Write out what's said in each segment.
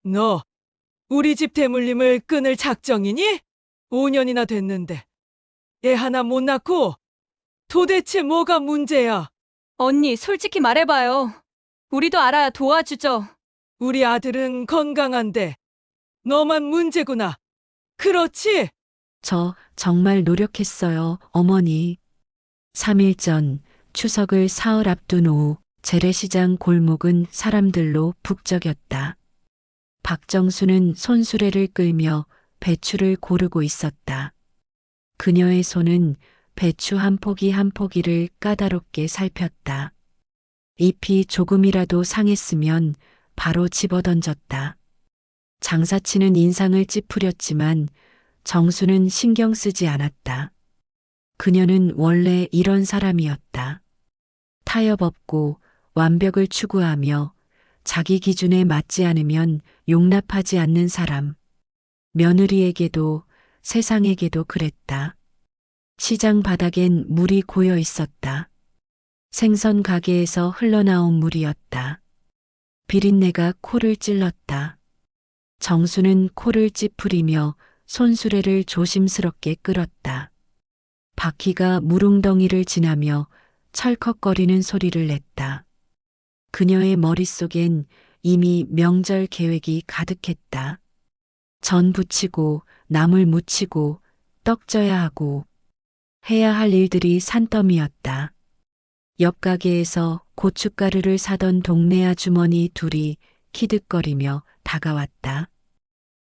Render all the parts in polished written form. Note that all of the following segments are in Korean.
너 우리 집 대물림을 끊을 작정이니? 5년이나 됐는데 애 하나 못 낳고 도대체 뭐가 문제야? 언니, 솔직히 말해봐요. 우리도 알아야 도와주죠. 우리 아들은 건강한데 너만 문제구나. 그렇지? 저 정말 노력했어요, 어머니. 3일 전 추석을 사흘 앞둔 오후 재래시장 골목은 사람들로 북적였다. 박정수는 손수레를 끌며 배추를 고르고 있었다. 그녀의 손은 배추 한 포기 한 포기를 까다롭게 살폈다. 잎이 조금이라도 상했으면 바로 집어던졌다. 장사치는 인상을 찌푸렸지만 정수는 신경 쓰지 않았다. 그녀는 원래 이런 사람이었다. 타협 없고 완벽을 추구하며 자기 기준에 맞지 않으면 용납하지 않는 사람. 며느리에게도 세상에게도 그랬다. 시장 바닥엔 물이 고여 있었다. 생선 가게에서 흘러나온 물이었다. 비린내가 코를 찔렀다. 정수는 코를 찌푸리며 손수레를 조심스럽게 끌었다. 바퀴가 무릉덩이를 지나며 철컥거리는 소리를 냈다. 그녀의 머릿속엔 이미 명절 계획이 가득했다. 전 부치고 나물 무치고 떡 쪄야 하고 해야 할 일들이 산더미였다. 옆 가게에서 고춧가루를 사던 동네 아주머니 둘이 키득거리며 다가왔다.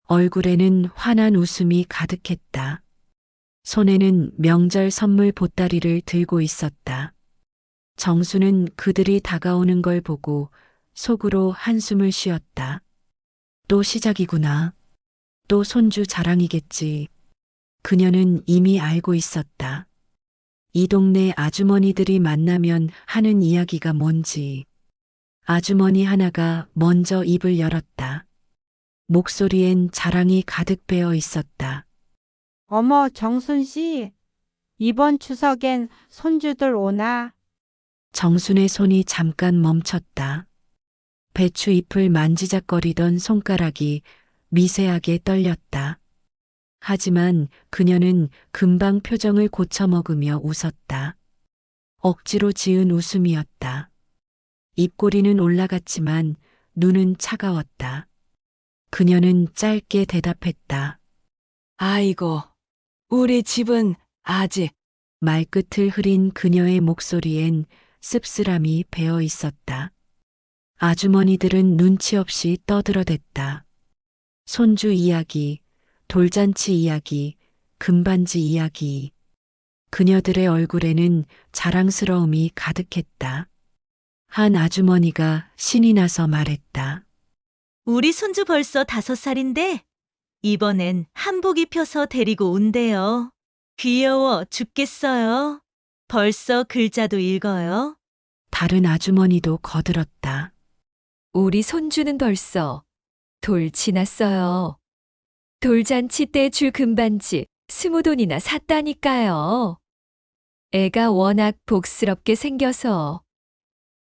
얼굴에는 환한 웃음이 가득했다. 손에는 명절 선물 보따리를 들고 있었다. 정수는 그들이 다가오는 걸 보고 속으로 한숨을 쉬었다. 또 시작이구나. 또 손주 자랑이겠지. 그녀는 이미 알고 있었다. 이 동네 아주머니들이 만나면 하는 이야기가 뭔지. 아주머니 하나가 먼저 입을 열었다. 목소리엔 자랑이 가득 배어 있었다. 어머, 정순 씨, 이번 추석엔 손주들 오나? 정순의 손이 잠깐 멈췄다. 배추 잎을 만지작거리던 손가락이 미세하게 떨렸다. 하지만 그녀는 금방 표정을 고쳐먹으며 웃었다. 억지로 지은 웃음이었다. 입꼬리는 올라갔지만 눈은 차가웠다. 그녀는 짧게 대답했다. 아이고, 우리 집은 아직. 말끝을 흐린 그녀의 목소리엔 씁쓸함이 배어 있었다. 아주머니들은 눈치 없이 떠들어댔다. 손주 이야기, 돌잔치 이야기, 금반지 이야기. 그녀들의 얼굴에는 자랑스러움이 가득했다. 한 아주머니가 신이 나서 말했다. 우리 손주 벌써 5살인데 이번엔 한복 입혀서 데리고 온대요. 귀여워 죽겠어요. 벌써 글자도 읽어요. 다른 아주머니도 거들었다. 우리 손주는 벌써 돌 지났어요. 돌잔치 때 줄 금반지 20돈이나 샀다니까요. 애가 워낙 복스럽게 생겨서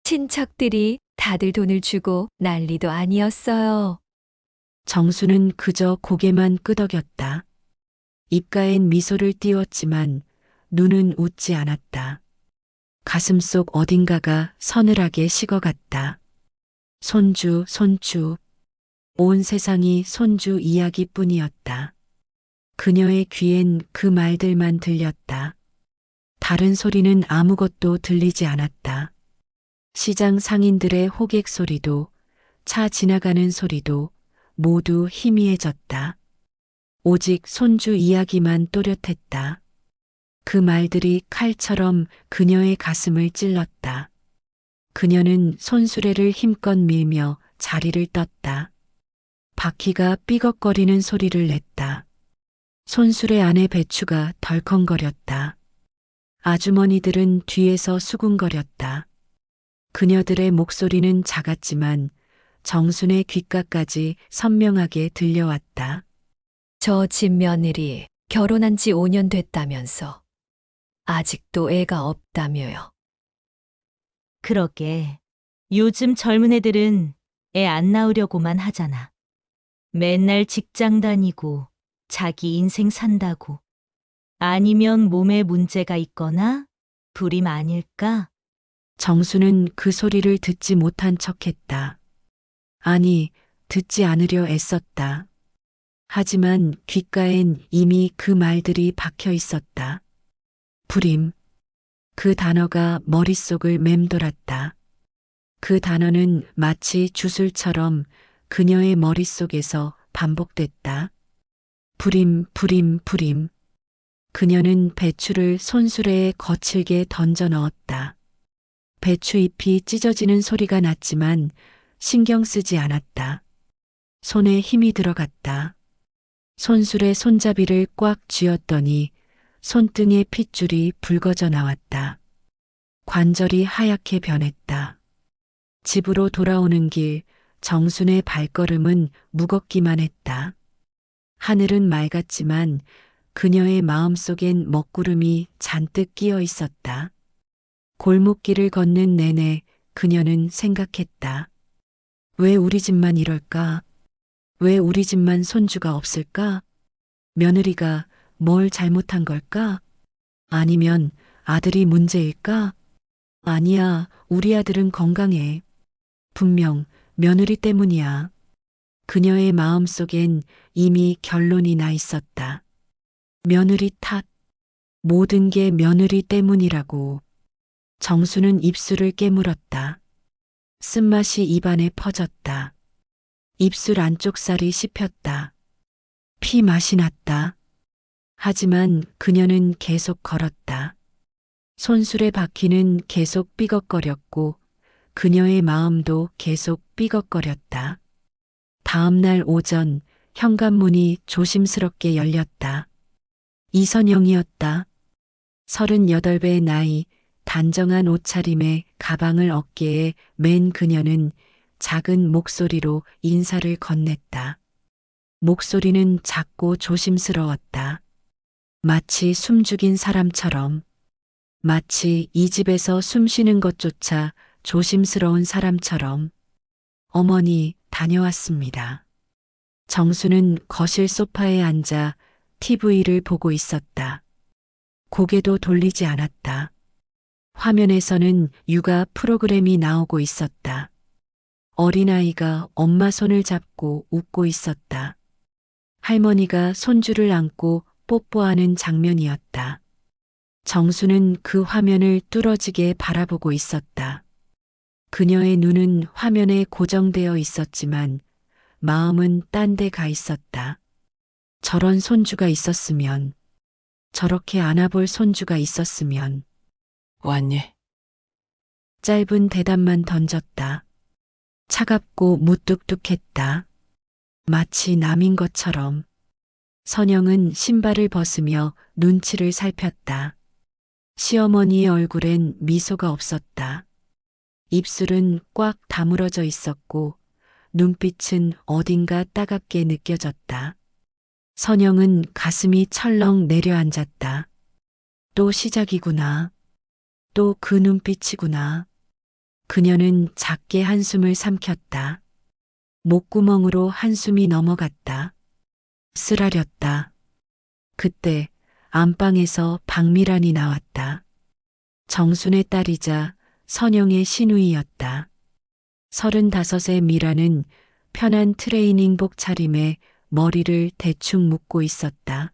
친척들이 다들 돈을 주고 난리도 아니었어요. 정수는 그저 고개만 끄덕였다. 입가엔 미소를 띄웠지만 눈은 웃지 않았다. 가슴속 어딘가가 서늘하게 식어갔다. 손주, 손주. 온 세상이 손주 이야기뿐이었다. 그녀의 귀엔 그 말들만 들렸다. 다른 소리는 아무것도 들리지 않았다. 시장 상인들의 호객 소리도, 차 지나가는 소리도 모두 희미해졌다. 오직 손주 이야기만 또렷했다. 그 말들이 칼처럼 그녀의 가슴을 찔렀다. 그녀는 손수레를 힘껏 밀며 자리를 떴다. 바퀴가 삐걱거리는 소리를 냈다. 손수레 안에 배추가 덜컹거렸다. 아주머니들은 뒤에서 수군거렸다. 그녀들의 목소리는 작았지만 정순의 귓가까지 선명하게 들려왔다. 저 집 며느리 결혼한 지 5년 됐다면서 아직도 애가 없다며요. 그러게 요즘 젊은 애들은 애 안 낳으려고만 하잖아. 맨날 직장 다니고 자기 인생 산다고. 아니면 몸에 문제가 있거나 불임 아닐까? 정수는 그 소리를 듣지 못한 척했다. 아니, 듣지 않으려 애썼다. 하지만 귓가엔 이미 그 말들이 박혀 있었다. 불임. 그 단어가 머릿속을 맴돌았다. 그 단어는 마치 주술처럼 그녀의 머릿속에서 반복됐다. 불임, 불임, 불임. 그녀는 배추를 손수레에 거칠게 던져 넣었다. 배추 잎이 찢어지는 소리가 났지만 신경 쓰지 않았다. 손에 힘이 들어갔다. 손수레 손잡이를 꽉 쥐었더니 손등에 핏줄이 붉어져 나왔다. 관절이 하얗게 변했다. 집으로 돌아오는 길 정순의 발걸음은 무겁기만 했다. 하늘은 맑았지만 그녀의 마음속엔 먹구름이 잔뜩 끼어 있었다. 골목길을 걷는 내내 그녀는 생각했다. 왜 우리 집만 이럴까? 왜 우리 집만 손주가 없을까? 며느리가 뭘 잘못한 걸까? 아니면 아들이 문제일까? 아니야, 우리 아들은 건강해. 분명 며느리 때문이야. 그녀의 마음속엔 이미 결론이 나 있었다. 며느리 탓. 모든 게 며느리 때문이라고. 정수는 입술을 깨물었다. 쓴맛이 입안에 퍼졌다. 입술 안쪽 살이 씹혔다. 피 맛이 났다. 하지만 그녀는 계속 걸었다. 손수레 바퀴는 계속 삐걱거렸고 그녀의 마음도 계속 삐걱거렸다. 다음 날 오전 현관문이 조심스럽게 열렸다. 이선영이었다. 38배 나이, 단정한 옷차림에 가방을 어깨에 맨 그녀는 작은 목소리로 인사를 건넸다. 목소리는 작고 조심스러웠다. 마치 숨죽인 사람처럼, 마치 이 집에서 숨 쉬는 것조차 조심스러운 사람처럼. 어머니, 다녀왔습니다. 정수는 거실 소파에 앉아 TV를 보고 있었다. 고개도 돌리지 않았다. 화면에서는 육아 프로그램이 나오고 있었다. 어린아이가 엄마 손을 잡고 웃고 있었다. 할머니가 손주를 안고 뽀뽀하는 장면이었다. 정수는 그 화면을 뚫어지게 바라보고 있었다. 그녀의 눈은 화면에 고정되어 있었지만 마음은 딴 데 가 있었다. 저런 손주가 있었으면, 저렇게 안아볼 손주가 있었으면. 왔니? 짧은 대답만 던졌다. 차갑고 무뚝뚝했다. 마치 남인 것처럼. 선영은 신발을 벗으며 눈치를 살폈다. 시어머니의 얼굴엔 미소가 없었다. 입술은 꽉 다물어져 있었고 눈빛은 어딘가 따갑게 느껴졌다. 선영은 가슴이 철렁 내려앉았다. 또 시작이구나. 또 그 눈빛이구나. 그녀는 작게 한숨을 삼켰다. 목구멍으로 한숨이 넘어갔다. 쓰라렸다. 그때 안방에서 박미란이 나왔다. 정순의 딸이자 선영의 시누이였다. 35의 미란은 편한 트레이닝복 차림에 머리를 대충 묶고 있었다.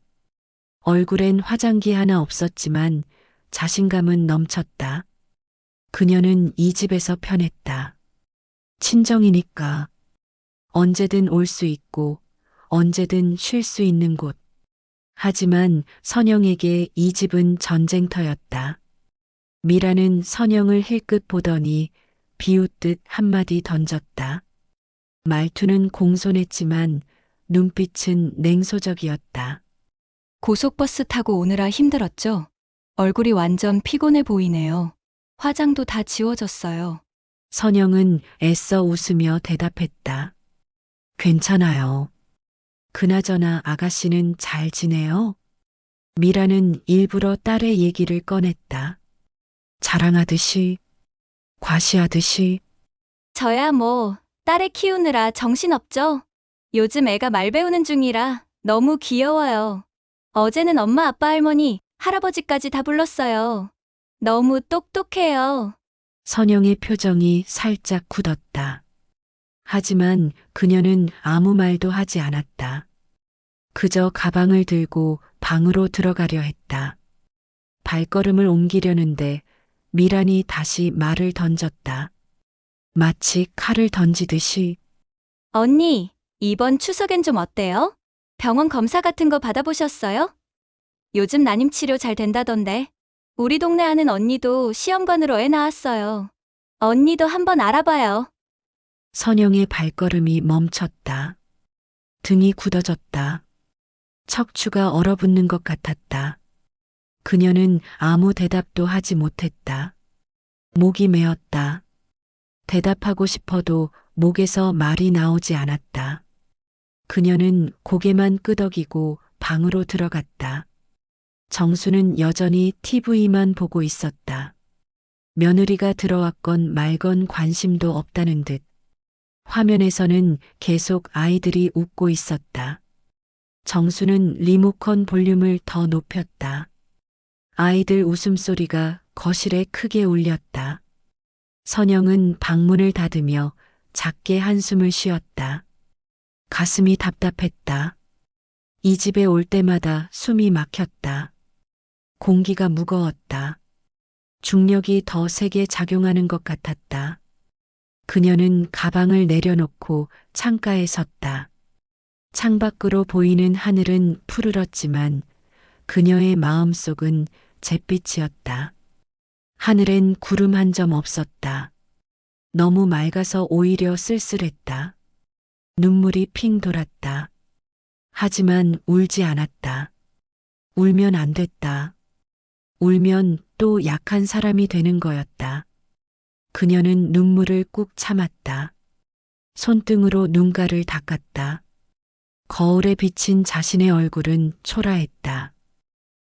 얼굴엔 화장기 하나 없었지만 자신감은 넘쳤다. 그녀는 이 집에서 편했다. 친정이니까. 언제든 올 수 있고 언제든 쉴 수 있는 곳. 하지만 선영에게 이 집은 전쟁터였다. 미라는 선영을 힐끗 보더니 비웃듯 한마디 던졌다. 말투는 공손했지만 눈빛은 냉소적이었다. 고속버스 타고 오느라 힘들었죠? 얼굴이 완전 피곤해 보이네요. 화장도 다 지워졌어요. 선영은 애써 웃으며 대답했다. 괜찮아요. 그나저나 아가씨는 잘 지내요? 미라는 일부러 딸의 얘기를 꺼냈다. 자랑하듯이, 과시하듯이. 저야 뭐 딸애 키우느라 정신없죠? 요즘 애가 말 배우는 중이라 너무 귀여워요. 어제는 엄마, 아빠, 할머니, 할아버지까지 다 불렀어요. 너무 똑똑해요. 선영의 표정이 살짝 굳었다. 하지만 그녀는 아무 말도 하지 않았다. 그저 가방을 들고 방으로 들어가려 했다. 발걸음을 옮기려는데 미란이 다시 말을 던졌다. 마치 칼을 던지듯이. 언니, 이번 추석엔 좀 어때요? 병원 검사 같은 거 받아보셨어요? 요즘 난임 치료 잘 된다던데. 우리 동네 아는 언니도 시험관으로 애 낳았어요. 언니도 한번 알아봐요. 선영의 발걸음이 멈췄다. 등이 굳어졌다. 척추가 얼어붙는 것 같았다. 그녀는 아무 대답도 하지 못했다. 목이 메었다. 대답하고 싶어도 목에서 말이 나오지 않았다. 그녀는 고개만 끄덕이고 방으로 들어갔다. 정수는 여전히 TV만 보고 있었다. 며느리가 들어왔건 말건 관심도 없다는 듯. 화면에서는 계속 아이들이 웃고 있었다. 정수는 리모컨 볼륨을 더 높였다. 아이들 웃음소리가 거실에 크게 울렸다. 선영은 방문을 닫으며 작게 한숨을 쉬었다. 가슴이 답답했다. 이 집에 올 때마다 숨이 막혔다. 공기가 무거웠다. 중력이 더 세게 작용하는 것 같았다. 그녀는 가방을 내려놓고 창가에 섰다. 창밖으로 보이는 하늘은 푸르렀지만 그녀의 마음속은 잿빛이었다. 하늘엔 구름 한 점 없었다. 너무 맑아서 오히려 쓸쓸했다. 눈물이 핑 돌았다. 하지만 울지 않았다. 울면 안 됐다. 울면 또 약한 사람이 되는 거였다. 그녀는 눈물을 꾹 참았다. 손등으로 눈가를 닦았다. 거울에 비친 자신의 얼굴은 초라했다.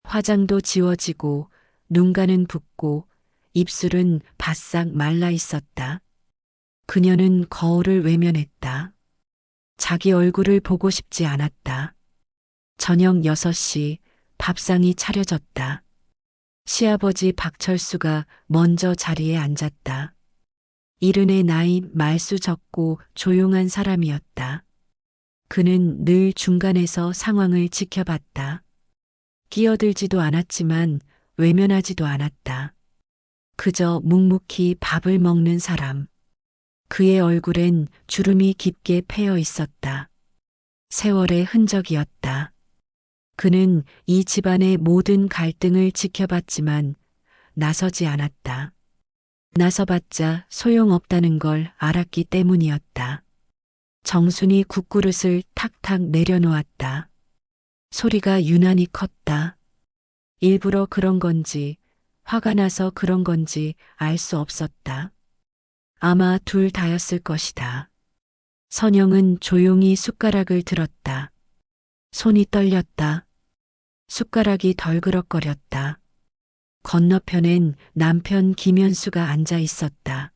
화장도 지워지고 눈가는 붓고 입술은 바싹 말라 있었다. 그녀는 거울을 외면했다. 자기 얼굴을 보고 싶지 않았다. 저녁 6시 밥상이 차려졌다. 시아버지 박철수가 먼저 자리에 앉았다. 이른의 나이 말수 적고 조용한 사람이었다. 그는 늘 중간에서 상황을 지켜봤다. 끼어들지도 않았지만 외면하지도 않았다. 그저 묵묵히 밥을 먹는 사람. 그의 얼굴엔 주름이 깊게 패여 있었다. 세월의 흔적이었다. 그는 이 집안의 모든 갈등을 지켜봤지만 나서지 않았다. 나서봤자 소용없다는 걸 알았기 때문이었다. 정순이 국그릇을 탁탁 내려놓았다. 소리가 유난히 컸다. 일부러 그런 건지 화가 나서 그런 건지 알 수 없었다. 아마 둘 다였을 것이다. 선영은 조용히 숟가락을 들었다. 손이 떨렸다. 숟가락이 덜그럭거렸다. 건너편엔 남편 김현수가 앉아 있었다.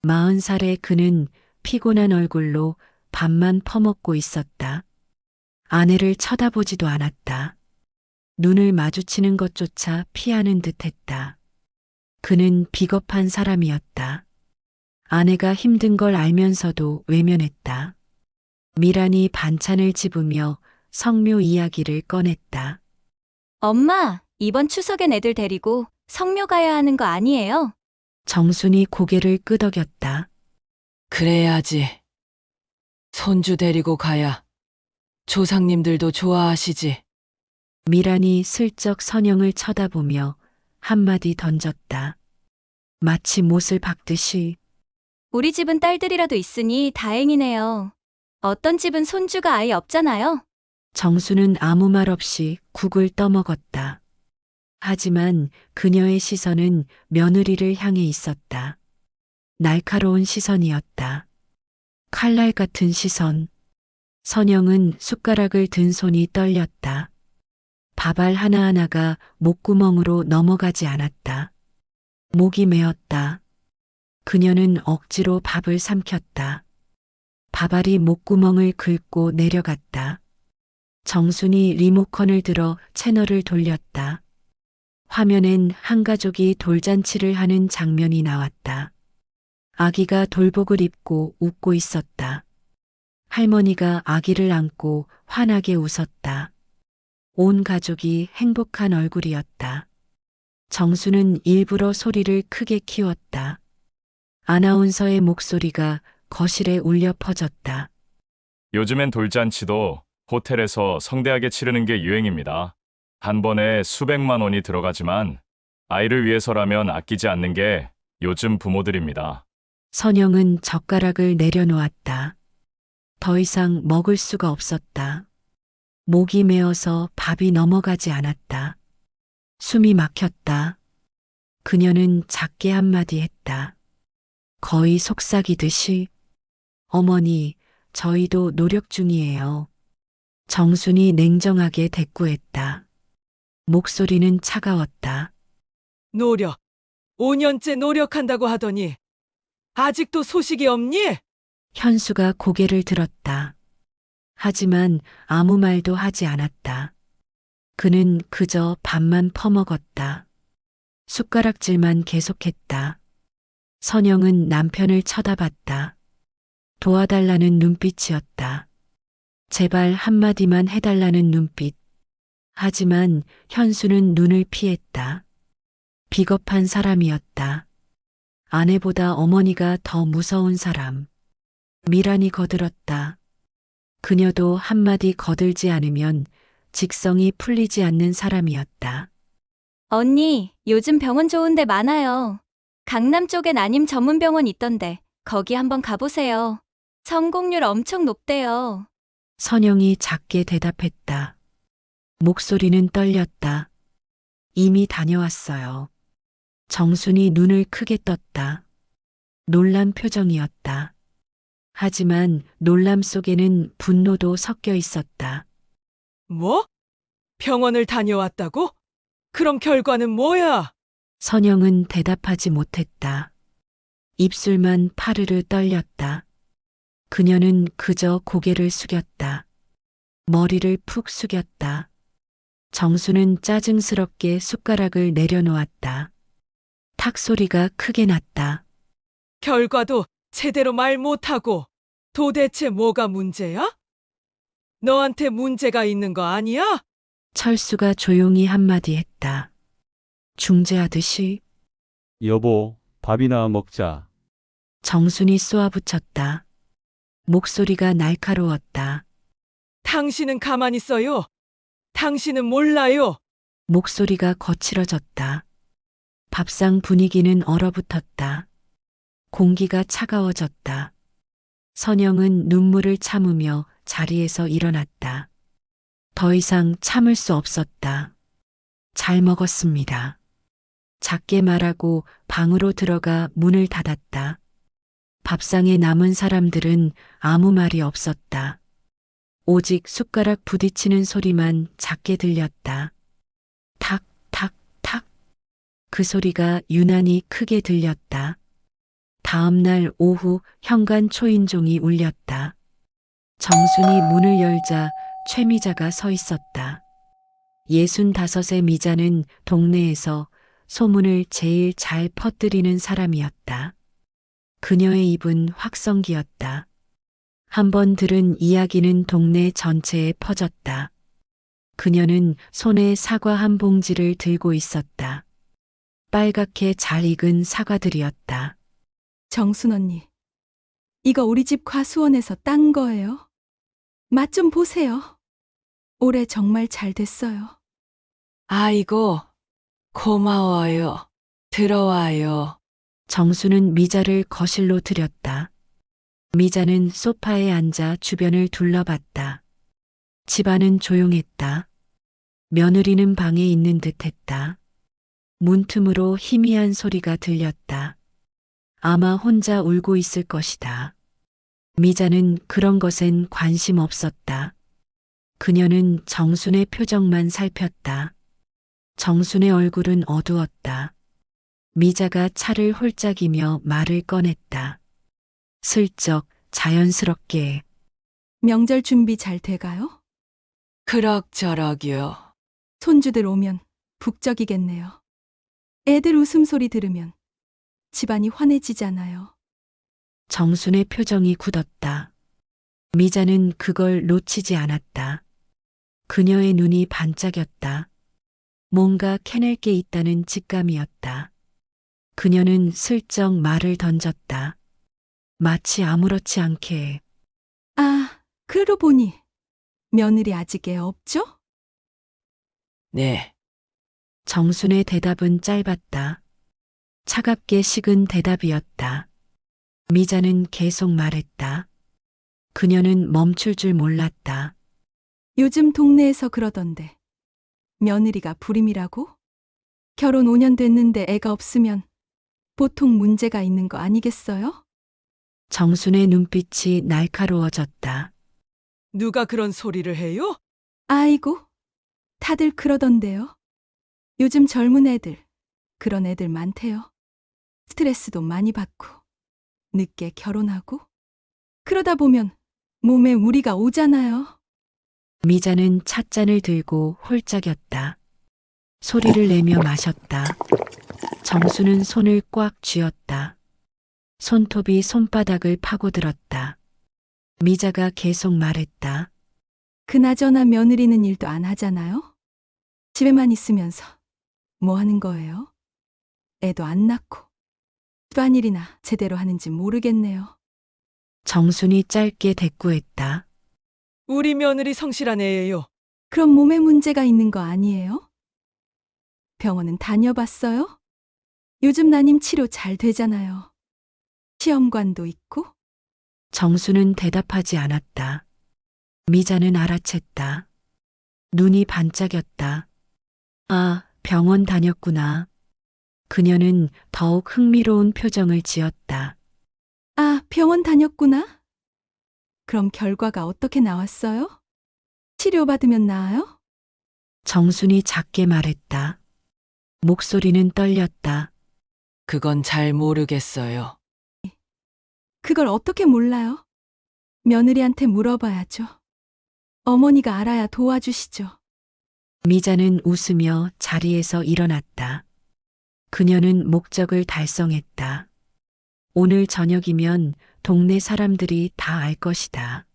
40살의 그는 피곤한 얼굴로 밥만 퍼먹고 있었다. 아내를 쳐다보지도 않았다. 눈을 마주치는 것조차 피하는 듯했다. 그는 비겁한 사람이었다. 아내가 힘든 걸 알면서도 외면했다. 미란이 반찬을 집으며 성묘 이야기를 꺼냈다. 엄마, 이번 추석엔 애들 데리고 성묘 가야 하는 거 아니에요? 정순이 고개를 끄덕였다. 그래야지. 손주 데리고 가야 조상님들도 좋아하시지. 미란이 슬쩍 선영을 쳐다보며 한마디 던졌다. 마치 못을 박듯이. 우리 집은 딸들이라도 있으니 다행이네요. 어떤 집은 손주가 아예 없잖아요. 정수는 아무 말 없이 국을 떠먹었다. 하지만 그녀의 시선은 며느리를 향해 있었다. 날카로운 시선이었다. 칼날 같은 시선. 선영은 숟가락을 든 손이 떨렸다. 밥알 하나하나가 목구멍으로 넘어가지 않았다. 목이 메었다. 그녀는 억지로 밥을 삼켰다. 바바리 목구멍을 긁고 내려갔다. 정순이 리모컨을 들어 채널을 돌렸다. 화면엔 한 가족이 돌잔치를 하는 장면이 나왔다. 아기가 돌복을 입고 웃고 있었다. 할머니가 아기를 안고 환하게 웃었다. 온 가족이 행복한 얼굴이었다. 정수는 일부러 소리를 크게 키웠다. 아나운서의 목소리가 거실에 울려 퍼졌다. 요즘엔 돌잔치도 호텔에서 성대하게 치르는 게 유행입니다. 한 번에 수백만 원이 들어가지만 아이를 위해서라면 아끼지 않는 게 요즘 부모들입니다. 선영은 젓가락을 내려놓았다. 더 이상 먹을 수가 없었다. 목이 메어서 밥이 넘어가지 않았다. 숨이 막혔다. 그녀는 작게 한마디 했다. 거의 속삭이듯이, 어머니, 저희도 노력 중이에요. 정순이 냉정하게 대꾸했다. 목소리는 차가웠다. 노력. 5년째 노력한다고 하더니 아직도 소식이 없니? 현수가 고개를 들었다. 하지만 아무 말도 하지 않았다. 그는 그저 밥만 퍼먹었다. 숟가락질만 계속했다. 선영은 남편을 쳐다봤다. 도와달라는 눈빛이었다. 제발 한마디만 해달라는 눈빛. 하지만 현수는 눈을 피했다. 비겁한 사람이었다. 아내보다 어머니가 더 무서운 사람. 미란이 거들었다. 그녀도 한마디 거들지 않으면 직성이 풀리지 않는 사람이었다. 언니, 요즘 병원 좋은 데 많아요. 강남 쪽엔 안임 전문 병원 있던데 거기 한번 가보세요. 성공률 엄청 높대요. 선영이 작게 대답했다. 목소리는 떨렸다. 이미 다녀왔어요. 정순이 눈을 크게 떴다. 놀란 표정이었다. 하지만 놀람 속에는 분노도 섞여 있었다. 뭐? 병원을 다녀왔다고? 그럼 결과는 뭐야? 선영은 대답하지 못했다. 입술만 파르르 떨렸다. 그녀는 그저 고개를 숙였다. 머리를 푹 숙였다. 정수는 짜증스럽게 숟가락을 내려놓았다. 탁 소리가 크게 났다. 결과도 제대로 말 못하고 도대체 뭐가 문제야? 너한테 문제가 있는 거 아니야? 철수가 조용히 한마디 했다. 중재하듯이. 여보, 밥이나 먹자. 정순이 쏘아붙였다. 목소리가 날카로웠다. 당신은 가만히 있어요. 당신은 몰라요. 목소리가 거칠어졌다. 밥상 분위기는 얼어붙었다. 공기가 차가워졌다. 선영은 눈물을 참으며 자리에서 일어났다. 더 이상 참을 수 없었다. 잘 먹었습니다. 작게 말하고 방으로 들어가 문을 닫았다. 밥상에 남은 사람들은 아무 말이 없었다. 오직 숟가락 부딪히는 소리만 작게 들렸다. 탁, 탁, 탁. 그 소리가 유난히 크게 들렸다. 다음 날 오후 현관 초인종이 울렸다. 정순이 문을 열자 최미자가 서 있었다. 65의 미자는 동네에서 소문을 제일 잘 퍼뜨리는 사람이었다. 그녀의 입은 확성기였다. 한번 들은 이야기는 동네 전체에 퍼졌다. 그녀는 손에 사과 한 봉지를 들고 있었다. 빨갛게 잘 익은 사과들이었다. 정순 언니, 이거 우리 집 과수원에서 딴 거예요. 맛 좀 보세요. 올해 정말 잘 됐어요. 아이고, 고마워요. 들어와요. 정수는 미자를 거실로 들였다. 미자는 소파에 앉아 주변을 둘러봤다. 집안은 조용했다. 며느리는 방에 있는 듯했다. 문틈으로 희미한 소리가 들렸다. 아마 혼자 울고 있을 것이다. 미자는 그런 것엔 관심 없었다. 그녀는 정순의 표정만 살폈다. 정순의 얼굴은 어두웠다. 미자가 차를 홀짝이며 말을 꺼냈다. 슬쩍 자연스럽게. 명절 준비 잘 돼가요? 그럭저럭이요. 손주들 오면 북적이겠네요. 애들 웃음소리 들으면 집안이 환해지잖아요. 정순의 표정이 굳었다. 미자는 그걸 놓치지 않았다. 그녀의 눈이 반짝였다. 뭔가 캐낼 게 있다는 직감이었다. 그녀는 슬쩍 말을 던졌다. 마치 아무렇지 않게. 아, 그러고 보니 며느리 아직 애 없죠? 네. 정순의 대답은 짧았다. 차갑게 식은 대답이었다. 미자는 계속 말했다. 그녀는 멈출 줄 몰랐다. 요즘 동네에서 그러던데. 며느리가 불임이라고? 결혼 5년 됐는데 애가 없으면 보통 문제가 있는 거 아니겠어요? 정순의 눈빛이 날카로워졌다. 누가 그런 소리를 해요? 아이고, 다들 그러던데요. 요즘 젊은 애들, 그런 애들 많대요. 스트레스도 많이 받고, 늦게 결혼하고, 그러다 보면 몸에 무리가 오잖아요. 미자는 찻잔을 들고 홀짝였다. 소리를 내며 마셨다. 정수는 손을 꽉 쥐었다. 손톱이 손바닥을 파고들었다. 미자가 계속 말했다. 그나저나 며느리는 일도 안 하잖아요? 집에만 있으면서 뭐 하는 거예요? 애도 안 낳고, 집안일이나 제대로 하는지 모르겠네요. 정순이 짧게 대꾸했다. 우리 며느리 성실한 애예요. 그럼 몸에 문제가 있는 거 아니에요? 병원은 다녀봤어요? 요즘 난임 치료 잘 되잖아요. 시험관도 있고. 정수는 대답하지 않았다. 미자는 알아챘다. 눈이 반짝였다. 아, 병원 다녔구나. 그녀는 더욱 흥미로운 표정을 지었다. 아, 병원 다녔구나? 그럼 결과가 어떻게 나왔어요? 치료받으면 나아요? 정순이 작게 말했다. 목소리는 떨렸다. 그건 잘 모르겠어요. 그걸 어떻게 몰라요? 며느리한테 물어봐야죠. 어머니가 알아야 도와주시죠. 미자는 웃으며 자리에서 일어났다. 그녀는 목적을 달성했다. 오늘 저녁이면 동네 사람들이 다 알 것이다.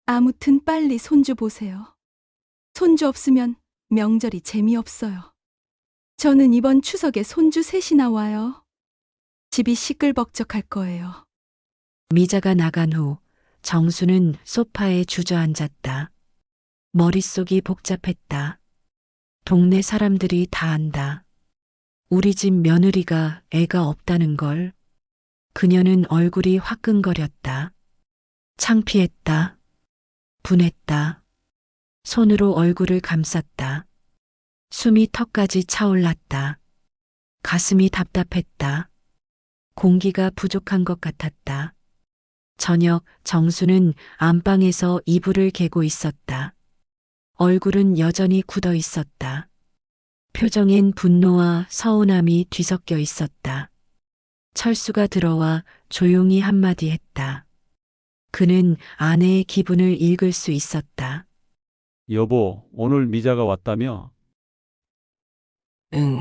아무튼 빨리 손주 보세요. 손주 없으면 명절이 재미없어요. 저는 이번 추석에 손주 셋이나 와요. 집이 시끌벅적할 거예요. 미자가 나간 후 정수는 소파에 주저앉았다. 머릿속이 복잡했다. 동네 사람들이 다 안다. 우리 집 며느리가 애가 없다는 걸. 그녀는 얼굴이 화끈거렸다. 창피했다. 분했다. 손으로 얼굴을 감쌌다. 숨이 턱까지 차올랐다. 가슴이 답답했다. 공기가 부족한 것 같았다. 저녁 정수는 안방에서 이불을 개고 있었다. 얼굴은 여전히 굳어 있었다. 표정엔 분노와 서운함이 뒤섞여 있었다. 철수가 들어와 조용히 한마디 했다. 그는 아내의 기분을 읽을 수 있었다. 여보, 오늘 미자가 왔다며? 응.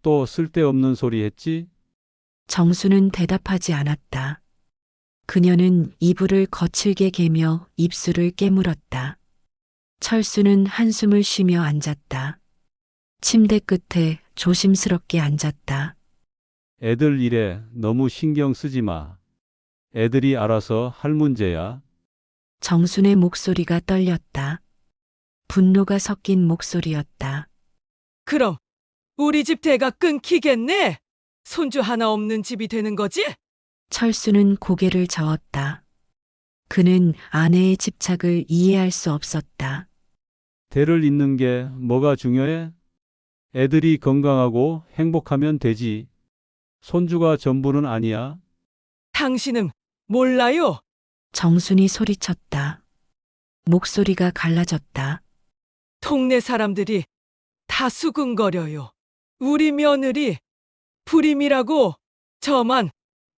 또 쓸데없는 소리 했지? 정수는 대답하지 않았다. 그녀는 이불을 거칠게 개며 입술을 깨물었다. 철수는 한숨을 쉬며 앉았다. 침대 끝에 조심스럽게 앉았다. 애들 일에 너무 신경 쓰지 마. 애들이 알아서 할 문제야. 정순의 목소리가 떨렸다. 분노가 섞인 목소리였다. 그럼 우리 집 대가 끊기겠네? 손주 하나 없는 집이 되는 거지? 철수는 고개를 저었다. 그는 아내의 집착을 이해할 수 없었다. 대를 잇는 게 뭐가 중요해? 애들이 건강하고 행복하면 되지. 손주가 전부는 아니야. 당신은 몰라요? 정순이 소리쳤다. 목소리가 갈라졌다. 동네 사람들이 다 수근거려요. 우리 며느리 불임이라고 저만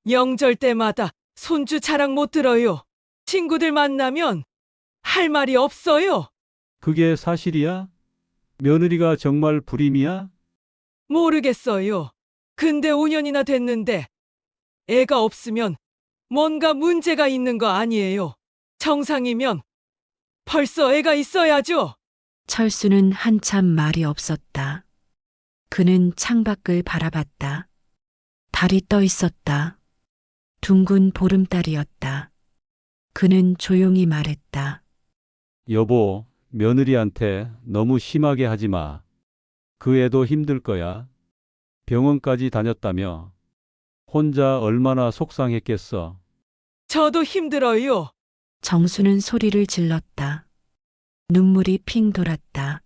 명절 때마다 손주 자랑 못 들어요. 친구들 만나면 할 말이 없어요. 그게 사실이야? 며느리가 정말 불임이야? 모르겠어요. 근데 5년이나 됐는데 애가 없으면 뭔가 문제가 있는 거 아니에요. 정상이면 벌써 애가 있어야죠. 철수는 한참 말이 없었다. 그는 창밖을 바라봤다. 달이 떠 있었다. 둥근 보름달이었다. 그는 조용히 말했다. 여보, 며느리한테 너무 심하게 하지 마. 그 애도 힘들 거야. 병원까지 다녔다며. 혼자 얼마나 속상했겠어. 저도 힘들어요. 정수는 소리를 질렀다. 눈물이 핑 돌았다.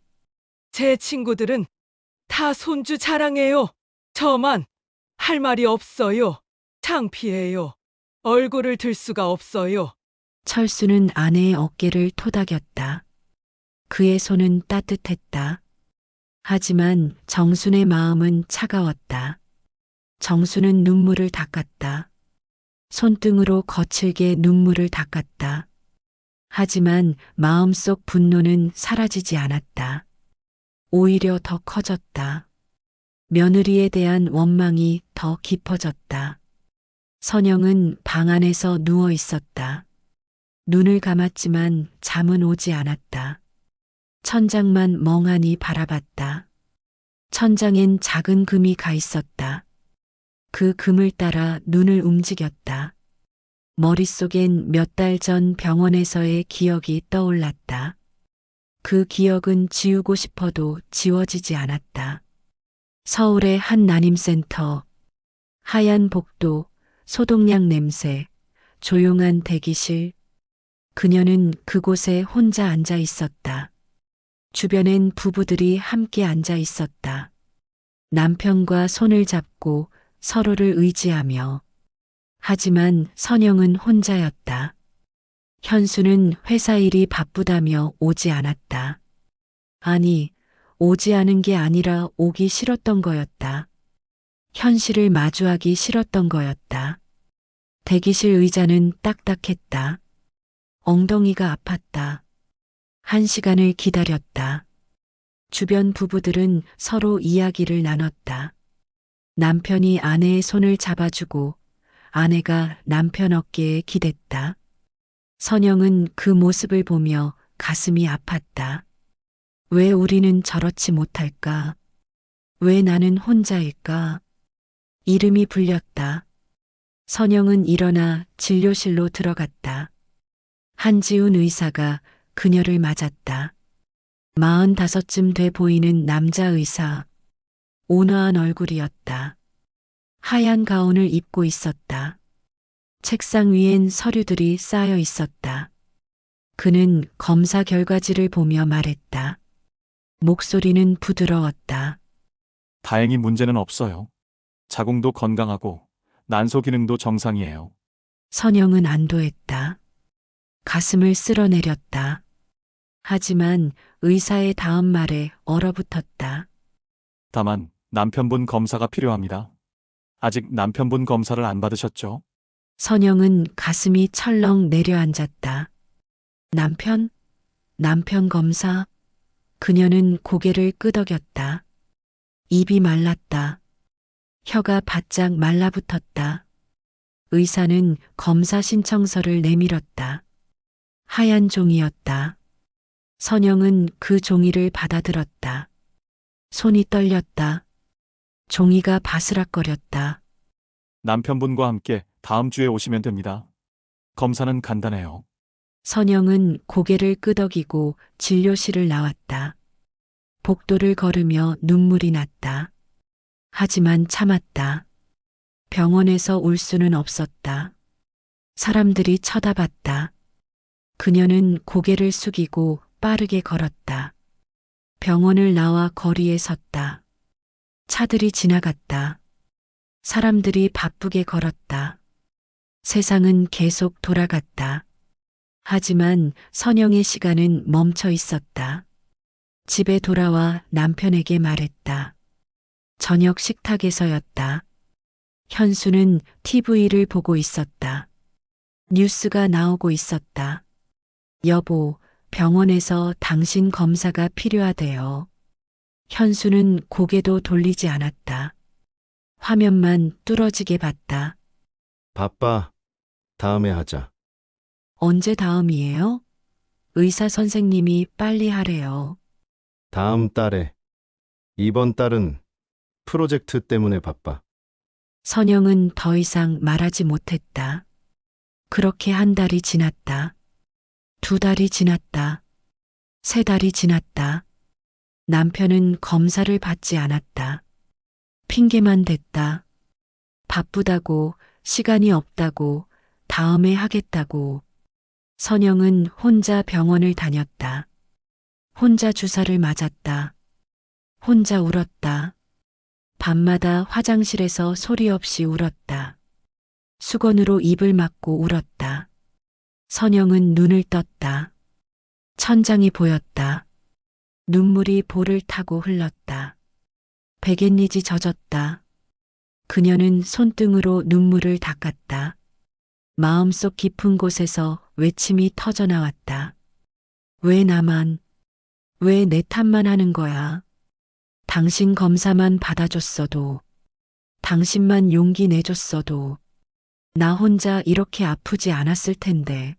제 친구들은 다 손주 자랑해요. 저만 할 말이 없어요. 창피해요. 얼굴을 들 수가 없어요. 철수는 아내의 어깨를 토닥였다. 그의 손은 따뜻했다. 하지만 정순의 마음은 차가웠다. 정수는 눈물을 닦았다. 손등으로 거칠게 눈물을 닦았다. 하지만 마음속 분노는 사라지지 않았다. 오히려 더 커졌다. 며느리에 대한 원망이 더 깊어졌다. 선영은 방 안에서 누워 있었다. 눈을 감았지만 잠은 오지 않았다. 천장만 멍하니 바라봤다. 천장엔 작은 금이 가 있었다. 그 금을 따라 눈을 움직였다. 머릿속엔 몇 달 전 병원에서의 기억이 떠올랐다. 그 기억은 지우고 싶어도 지워지지 않았다. 서울의 한 난임센터, 하얀 복도, 소독약 냄새, 조용한 대기실. 그녀는 그곳에 혼자 앉아 있었다. 주변엔 부부들이 함께 앉아 있었다. 남편과 손을 잡고 서로를 의지하며. 하지만 선영은 혼자였다. 현수는 회사 일이 바쁘다며 오지 않았다. 아니, 오지 않은 게 아니라 오기 싫었던 거였다. 현실을 마주하기 싫었던 거였다. 대기실 의자는 딱딱했다. 엉덩이가 아팠다. 1시간을 기다렸다. 주변 부부들은 서로 이야기를 나눴다. 남편이 아내의 손을 잡아주고 아내가 남편 어깨에 기댔다. 선영은 그 모습을 보며 가슴이 아팠다. 왜 우리는 저렇지 못할까? 왜 나는 혼자일까? 이름이 불렸다. 선영은 일어나 진료실로 들어갔다. 한지훈 의사가 그녀를 맞았다. 45쯤 돼 보이는 남자 의사. 온화한 얼굴이었다. 하얀 가운을 입고 있었다. 책상 위엔 서류들이 쌓여 있었다. 그는 검사 결과지를 보며 말했다. 목소리는 부드러웠다. 다행히 문제는 없어요. 자궁도 건강하고 난소 기능도 정상이에요. 선영은 안도했다. 가슴을 쓸어내렸다. 하지만 의사의 다음 말에 얼어붙었다. 다만 남편분 검사가 필요합니다. 아직 남편분 검사를 안 받으셨죠? 선영은 가슴이 철렁 내려앉았다. 남편 검사? 그녀는 고개를 끄덕였다. 입이 말랐다. 혀가 바짝 말라붙었다. 의사는 검사 신청서를 내밀었다. 하얀 종이였다. 선영은 그 종이를 받아들었다. 손이 떨렸다. 종이가 바스락거렸다. 남편분과 함께 다음 주에 오시면 됩니다. 검사는 간단해요. 선영은 고개를 끄덕이고 진료실을 나왔다. 복도를 걸으며 눈물이 났다. 하지만 참았다. 병원에서 울 수는 없었다. 사람들이 쳐다봤다. 그녀는 고개를 숙이고 빠르게 걸었다. 병원을 나와 거리에 섰다. 차들이 지나갔다. 사람들이 바쁘게 걸었다. 세상은 계속 돌아갔다. 하지만 선영의 시간은 멈춰 있었다. 집에 돌아와 남편에게 말했다. 저녁 식탁에서였다. 현수는 TV를 보고 있었다. 뉴스가 나오고 있었다. 여보, 병원에서 당신 검사가 필요하대요. 현수는 고개도 돌리지 않았다. 화면만 뚫어지게 봤다. 바빠. 다음에 하자. 언제 다음이에요? 의사 선생님이 빨리 하래요. 다음 달에. 이번 달은 프로젝트 때문에 바빠. 선영은 더 이상 말하지 못했다. 그렇게 한 달이 지났다. 2달이 지났다. 3달이 지났다. 남편은 검사를 받지 않았다. 핑계만 댔다. 바쁘다고, 시간이 없다고, 다음에 하겠다고. 선영은 혼자 병원을 다녔다. 혼자 주사를 맞았다. 혼자 울었다. 밤마다 화장실에서 소리 없이 울었다. 수건으로 입을 막고 울었다. 선영은 눈을 떴다. 천장이 보였다. 눈물이 볼을 타고 흘렀다. 베갯니지 젖었다. 그녀는 손등으로 눈물을 닦았다. 마음속 깊은 곳에서 외침이 터져나왔다. 왜 나만, 왜 내 탓만 하는 거야? 당신 검사만 받아줬어도, 당신만 용기 내줬어도, 나 혼자 이렇게 아프지 않았을 텐데.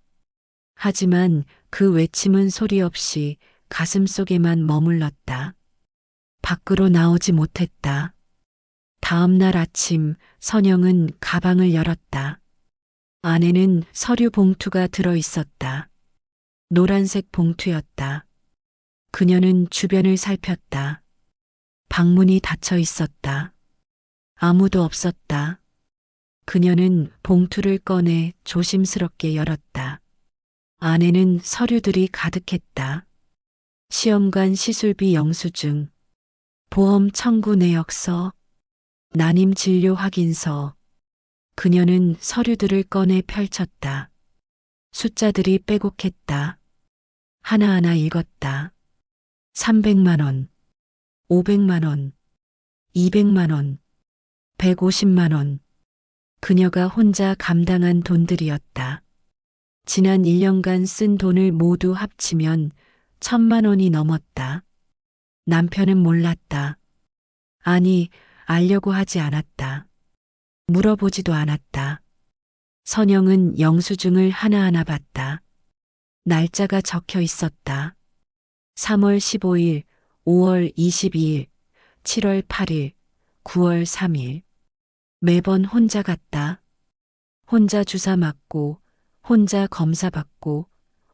하지만 그 외침은 소리 없이 가슴 속에만 머물렀다. 밖으로 나오지 못했다. 다음 날 아침 선영은 가방을 열었다. 안에는 서류 봉투가 들어 있었다. 노란색 봉투였다. 그녀는 주변을 살폈다. 방문이 닫혀 있었다. 아무도 없었다. 그녀는 봉투를 꺼내 조심스럽게 열었다. 안에는 서류들이 가득했다. 시험관 시술비 영수증, 보험 청구 내역서, 난임 진료 확인서. 그녀는 서류들을 꺼내 펼쳤다. 숫자들이 빼곡했다. 하나하나 읽었다. 300만 원, 500만 원, 200만 원, 150만 원. 그녀가 혼자 감당한 돈들이었다. 지난 1년간 쓴 돈을 모두 합치면 1,000만 원이 넘었다. 남편은 몰랐다. 아니, 알려고 하지 않았다. 물어보지도 않았다. 선영은 영수증을 하나하나 봤다. 날짜가 적혀 있었다. 3월 15일, 5월 22일, 7월 8일, 9월 3일. 매번 혼자 갔다. 혼자 주사 맞고, 혼자 검사 받고,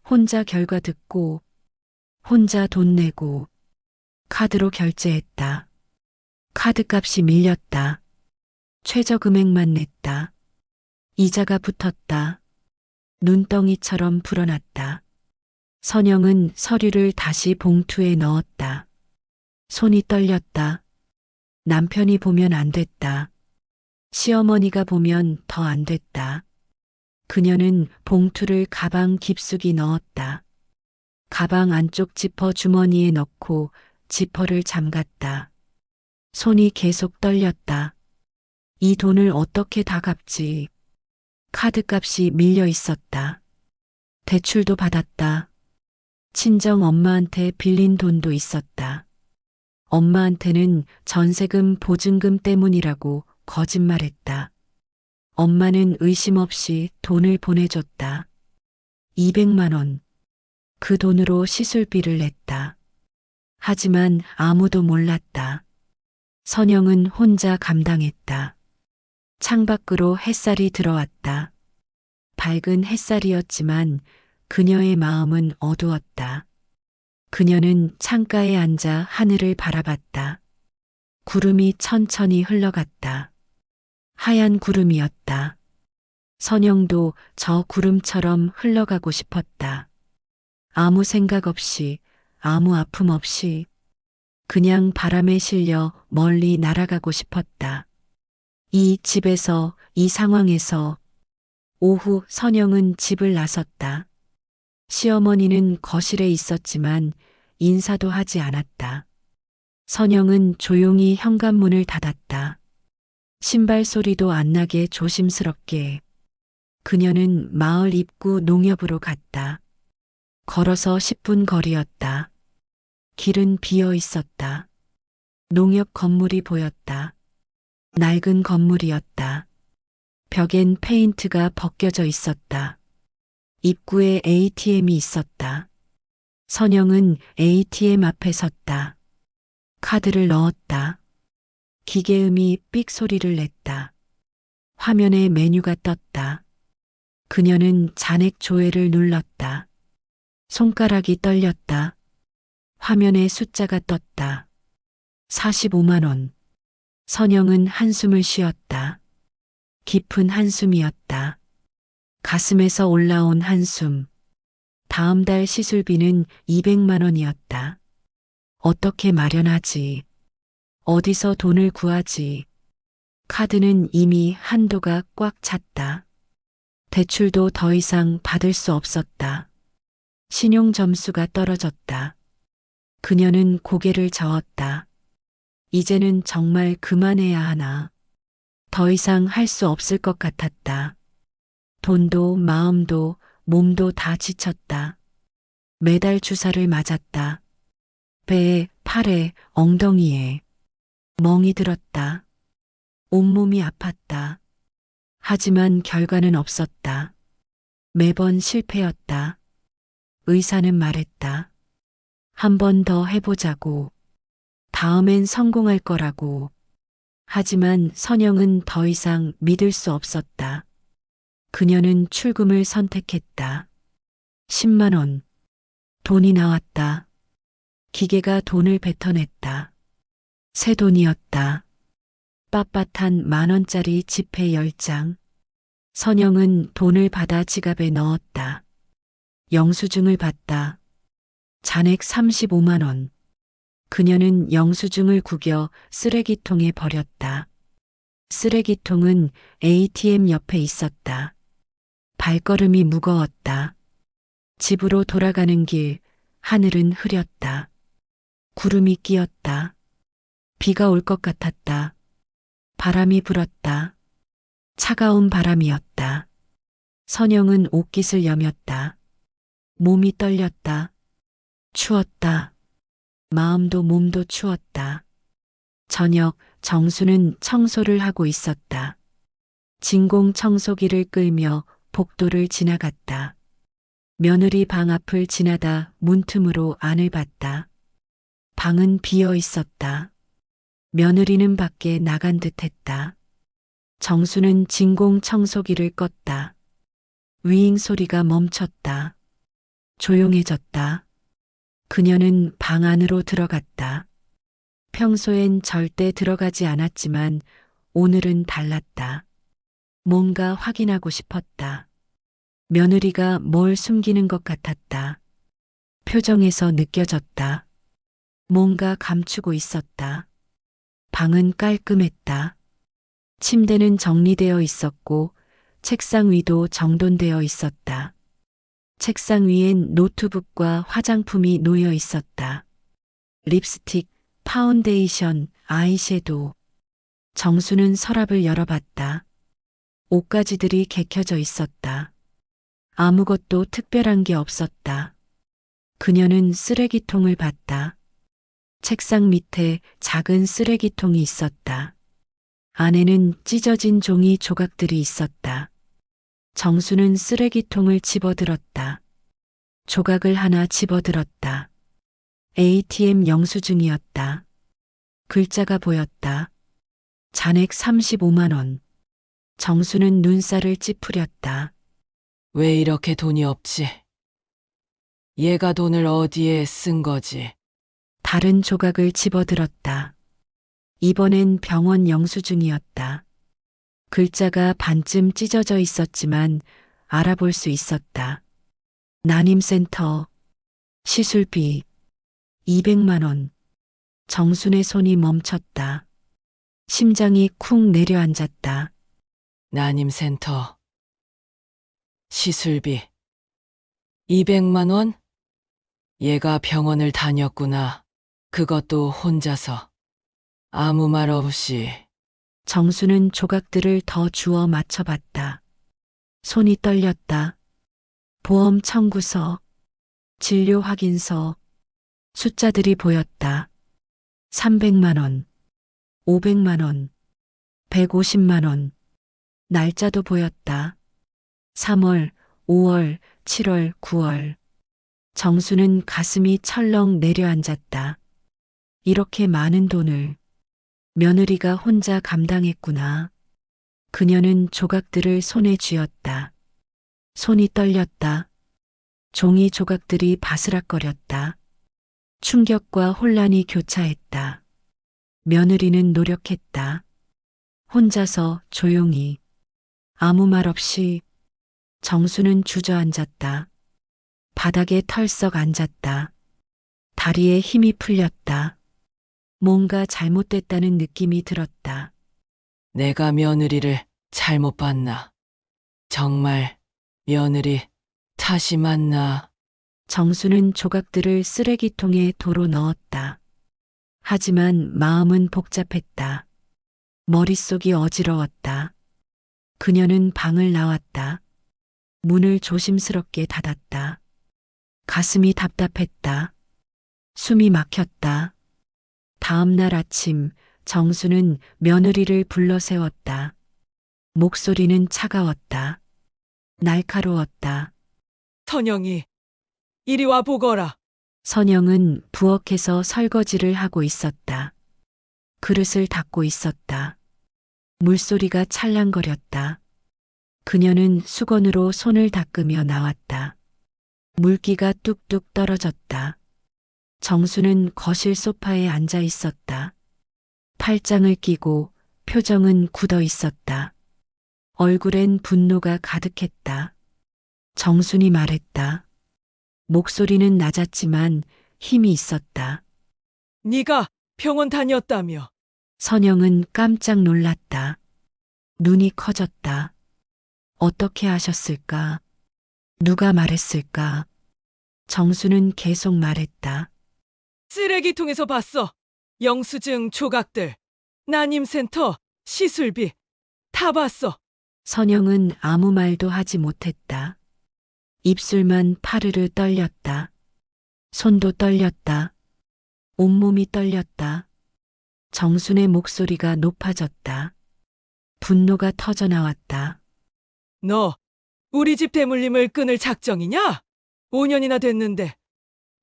혼자 결과 듣고, 혼자 돈 내고, 카드로 결제했다. 카드값이 밀렸다. 최저 금액만 냈다. 이자가 붙었다. 눈덩이처럼 불어났다. 선영은 서류를 다시 봉투에 넣었다. 손이 떨렸다. 남편이 보면 안 됐다. 시어머니가 보면 더 안 됐다. 그녀는 봉투를 가방 깊숙이 넣었다. 가방 안쪽 지퍼 주머니에 넣고 지퍼를 잠갔다. 손이 계속 떨렸다. 이 돈을 어떻게 다 갚지? 카드값이 밀려 있었다. 대출도 받았다. 친정 엄마한테 빌린 돈도 있었다. 엄마한테는 전세금 보증금 때문이라고 거짓말했다. 엄마는 의심 없이 돈을 보내줬다. 200만 원. 그 돈으로 시술비를 냈다. 하지만 아무도 몰랐다. 선영은 혼자 감당했다. 창밖으로 햇살이 들어왔다. 밝은 햇살이었지만 그녀의 마음은 어두웠다. 그녀는 창가에 앉아 하늘을 바라봤다. 구름이 천천히 흘러갔다. 하얀 구름이었다. 선영도 저 구름처럼 흘러가고 싶었다. 아무 생각 없이, 아무 아픔 없이, 그냥 바람에 실려 멀리 날아가고 싶었다. 이 집에서, 이 상황에서. 오후 선영은 집을 나섰다. 시어머니는 거실에 있었지만 인사도 하지 않았다. 선영은 조용히 현관문을 닫았다. 신발 소리도 안 나게 조심스럽게. 그녀는 마을 입구 농협으로 갔다. 걸어서 10분 거리였다. 길은 비어 있었다. 농협 건물이 보였다. 낡은 건물이었다. 벽엔 페인트가 벗겨져 있었다. 입구에 ATM이 있었다. 선영은 ATM 앞에 섰다. 카드를 넣었다. 기계음이 삑 소리를 냈다. 화면에 메뉴가 떴다. 그녀는 잔액 조회를 눌렀다. 손가락이 떨렸다. 화면에 숫자가 떴다. 45만 원. 선영은 한숨을 쉬었다. 깊은 한숨이었다. 가슴에서 올라온 한숨. 다음 달 시술비는 200만 원이었다. 어떻게 마련하지? 어디서 돈을 구하지? 카드는 이미 한도가 꽉 찼다. 대출도 더 이상 받을 수 없었다. 신용 점수가 떨어졌다. 그녀는 고개를 저었다. 이제는 정말 그만해야 하나. 더 이상 할 수 없을 것 같았다. 돈도 마음도 몸도 다 지쳤다. 매달 주사를 맞았다. 배에, 팔에, 엉덩이에. 멍이 들었다. 온몸이 아팠다. 하지만 결과는 없었다. 매번 실패였다. 의사는 말했다. 한 번 더 해보자고. 다음엔 성공할 거라고. 하지만 선영은 더 이상 믿을 수 없었다. 그녀는 출금을 선택했다. 10만 원. 돈이 나왔다. 기계가 돈을 뱉어냈다. 새 돈이었다. 빳빳한 10,000원짜리 지폐 10장. 선영은 돈을 받아 지갑에 넣었다. 영수증을 봤다. 잔액 35만 원. 그녀는 영수증을 구겨 쓰레기통에 버렸다. 쓰레기통은 ATM 옆에 있었다. 발걸음이 무거웠다. 집으로 돌아가는 길, 하늘은 흐렸다. 구름이 끼었다. 비가 올 것 같았다. 바람이 불었다. 차가운 바람이었다. 선영은 옷깃을 여몄다. 몸이 떨렸다. 추웠다. 마음도 몸도 추웠다. 저녁 정수는 청소를 하고 있었다. 진공 청소기를 끌며 복도를 지나갔다. 며느리 방 앞을 지나다 문틈으로 안을 봤다. 방은 비어 있었다. 며느리는 밖에 나간 듯했다. 정수는 진공 청소기를 껐다. 위잉 소리가 멈췄다. 조용해졌다. 그녀는 방 안으로 들어갔다. 평소엔 절대 들어가지 않았지만 오늘은 달랐다. 뭔가 확인하고 싶었다. 며느리가 뭘 숨기는 것 같았다. 표정에서 느껴졌다. 뭔가 감추고 있었다. 방은 깔끔했다. 침대는 정리되어 있었고 책상 위도 정돈되어 있었다. 책상 위엔 노트북과 화장품이 놓여 있었다. 립스틱, 파운데이션, 아이섀도우. 정수는 서랍을 열어봤다. 옷가지들이 개켜져 있었다. 아무것도 특별한 게 없었다. 그녀는 쓰레기통을 봤다. 책상 밑에 작은 쓰레기통이 있었다. 안에는 찢어진 종이 조각들이 있었다. 정수는 쓰레기통을 집어들었다. 조각을 하나 집어들었다. ATM 영수증이었다. 글자가 보였다. 잔액 35만 원. 정수는 눈살을 찌푸렸다. 왜 이렇게 돈이 없지? 얘가 돈을 어디에 쓴 거지? 다른 조각을 집어들었다. 이번엔 병원 영수증이었다. 글자가 반쯤 찢어져 있었지만 알아볼 수 있었다. 난임센터, 시술비, 200만 원. 정순의 손이 멈췄다. 심장이 쿵 내려앉았다. 난임센터. 시술비. 200만 원? 얘가 병원을 다녔구나. 그것도 혼자서. 아무 말 없이. 정수는 조각들을 더 주워 맞춰봤다. 손이 떨렸다. 보험 청구서, 진료 확인서, 숫자들이 보였다. 300만 원, 500만 원, 150만 원. 날짜도 보였다. 3월, 5월, 7월, 9월. 정수는 가슴이 철렁 내려앉았다. 이렇게 많은 돈을 며느리가 혼자 감당했구나. 그녀는 조각들을 손에 쥐었다. 손이 떨렸다. 종이 조각들이 바스락거렸다. 충격과 혼란이 교차했다. 며느리는 노력했다. 혼자서 조용히, 아무 말 없이. 정수는 주저앉았다. 바닥에 털썩 앉았다. 다리에 힘이 풀렸다. 뭔가 잘못됐다는 느낌이 들었다. 내가 며느리를 잘못 봤나? 정말 며느리 탓이 맞나? 정수는 조각들을 쓰레기통에 도로 넣었다. 하지만 마음은 복잡했다. 머릿속이 어지러웠다. 그녀는 방을 나왔다. 문을 조심스럽게 닫았다. 가슴이 답답했다. 숨이 막혔다. 다음 날 아침 정수는 며느리를 불러 세웠다. 목소리는 차가웠다. 날카로웠다. 선영이, 이리 와 보거라. 선영은 부엌에서 설거지를 하고 있었다. 그릇을 닦고 있었다. 물소리가 찰랑거렸다. 그녀는 수건으로 손을 닦으며 나왔다. 물기가 뚝뚝 떨어졌다. 정수는 거실 소파에 앉아 있었다. 팔짱을 끼고 표정은 굳어 있었다. 얼굴엔 분노가 가득했다. 정순이 말했다. 목소리는 낮았지만 힘이 있었다. 네가 병원 다녔다며. 선영은 깜짝 놀랐다. 눈이 커졌다. 어떻게 하셨을까? 누가 말했을까? 정수는 계속 말했다. 쓰레기통에서 봤어. 영수증 조각들, 난임센터, 시술비 다 봤어. 선영은 아무 말도 하지 못했다. 입술만 파르르 떨렸다. 손도 떨렸다. 온몸이 떨렸다. 정순의 목소리가 높아졌다. 분노가 터져나왔다. 너 우리 집 대물림을 끊을 작정이냐? 5년이나 됐는데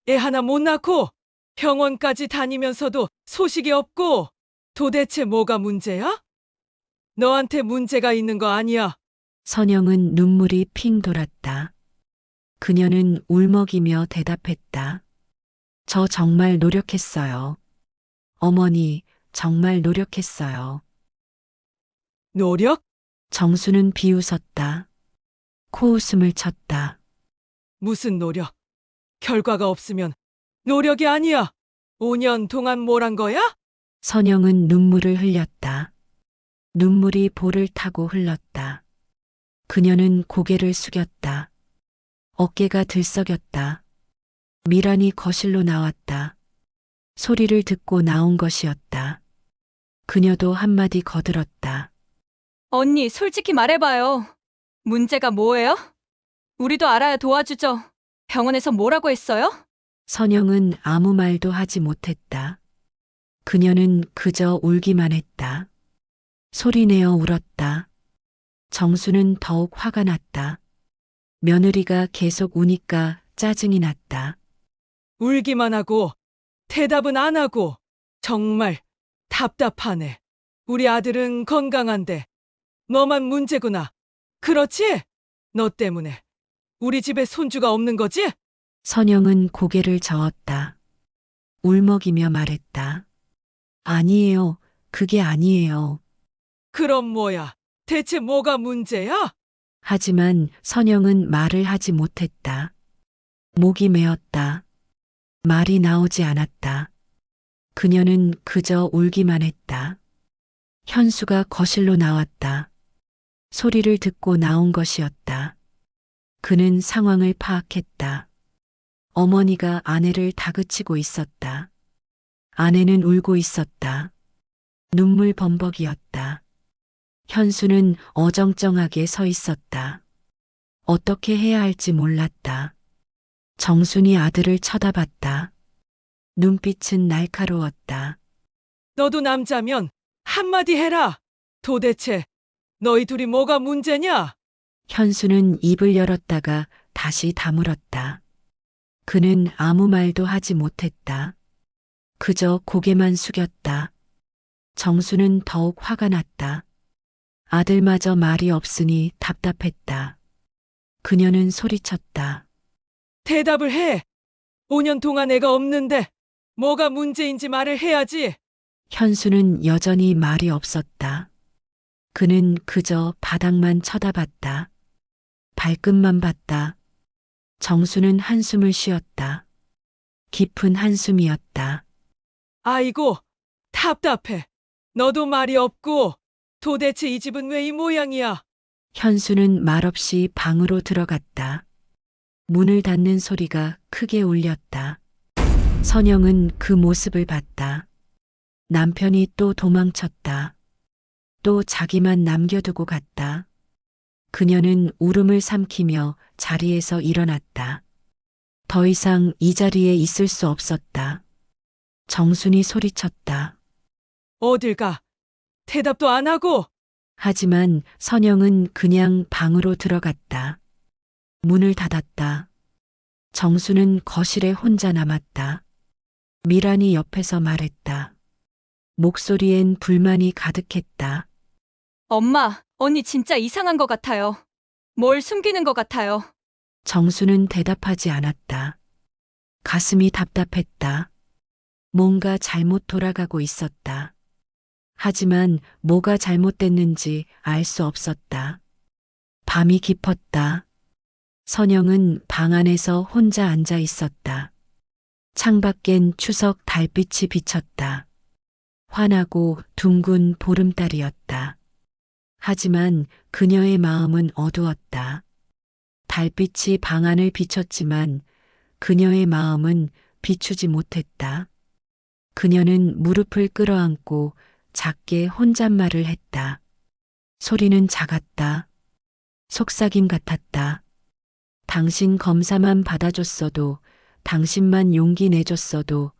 애 하나 못 낳고 병원까지 다니면서도 소식이 없고 도대체 뭐가 문제야? 너한테 문제가 있는 거 아니야. 선영은 눈물이 핑 돌았다. 그녀는 울먹이며 대답했다. 저 정말 노력했어요. 어머니, 정말 노력했어요. 노력? 정수는 비웃었다. 코웃음을 쳤다. 무슨 노력? 결과가 없으면 노력이 아니야. 5년 동안 뭘 한 거야? 선영은 눈물을 흘렸다. 눈물이 볼을 타고 흘렀다. 그녀는 고개를 숙였다. 어깨가 들썩였다. 미란이 거실로 나왔다. 소리를 듣고 나온 것이었다. 그녀도 한마디 거들었다. 언니, 솔직히 말해봐요. 문제가 뭐예요? 우리도 알아야 도와주죠. 병원에서 뭐라고 했어요? 선영은 아무 말도 하지 못했다. 그녀는 그저 울기만 했다. 소리내어 울었다. 정수는 더욱 화가 났다. 며느리가 계속 우니까 짜증이 났다. 울기만 하고 대답은 안 하고 정말 답답하네. 우리 아들은 건강한데 너만 문제구나. 그렇지? 너 때문에 우리 집에 손주가 없는 거지? 선영은 고개를 저었다. 울먹이며 말했다. 아니에요. 그게 아니에요. 그럼 뭐야? 대체 뭐가 문제야? 하지만 선영은 말을 하지 못했다. 목이 메었다. 말이 나오지 않았다. 그녀는 그저 울기만 했다. 현수가 거실로 나왔다. 소리를 듣고 나온 것이었다. 그는 상황을 파악했다. 어머니가 아내를 다그치고 있었다. 아내는 울고 있었다. 눈물 범벅이었다. 현수는 어정쩡하게 서 있었다. 어떻게 해야 할지 몰랐다. 정순이 아들을 쳐다봤다. 눈빛은 날카로웠다. 너도 남자면 한마디 해라. 도대체 너희 둘이 뭐가 문제냐? 현수는 입을 열었다가 다시 다물었다. 그는 아무 말도 하지 못했다. 그저 고개만 숙였다. 정수는 더욱 화가 났다. 아들마저 말이 없으니 답답했다. 그녀는 소리쳤다. 대답을 해. 5년 동안 애가 없는데 뭐가 문제인지 말을 해야지. 현수는 여전히 말이 없었다. 그는 그저 바닥만 쳐다봤다. 발끝만 봤다. 정수는 한숨을 쉬었다. 깊은 한숨이었다. 아이고, 답답해. 너도 말이 없고 도대체 이 집은 왜 이 모양이야? 현수는 말없이 방으로 들어갔다. 문을 닫는 소리가 크게 울렸다. 선영은 그 모습을 봤다. 남편이 또 도망쳤다. 또 자기만 남겨두고 갔다. 그녀는 울음을 삼키며 자리에서 일어났다. 더 이상 이 자리에 있을 수 없었다. 정순이 소리쳤다. 어딜 가? 대답도 안 하고. 하지만 선영은 그냥 방으로 들어갔다. 문을 닫았다. 정수는 거실에 혼자 남았다. 미란이 옆에서 말했다. 목소리엔 불만이 가득했다. 엄마, 언니 진짜 이상한 것 같아요. 뭘 숨기는 것 같아요. 정수는 대답하지 않았다. 가슴이 답답했다. 뭔가 잘못 돌아가고 있었다. 하지만 뭐가 잘못됐는지 알 수 없었다. 밤이 깊었다. 선영은 방 안에서 혼자 앉아 있었다. 창밖엔 추석 달빛이 비쳤다. 환하고 둥근 보름달이었다. 하지만 그녀의 마음은 어두웠다. 달빛이 방 안을 비췄지만 그녀의 마음은 비추지 못했다. 그녀는 무릎을 끌어안고 작게 혼잣말을 했다. 소리는 작았다. 속삭임 같았다. 당신 검사만 받아줬어도, 당신만 용기 내줬어도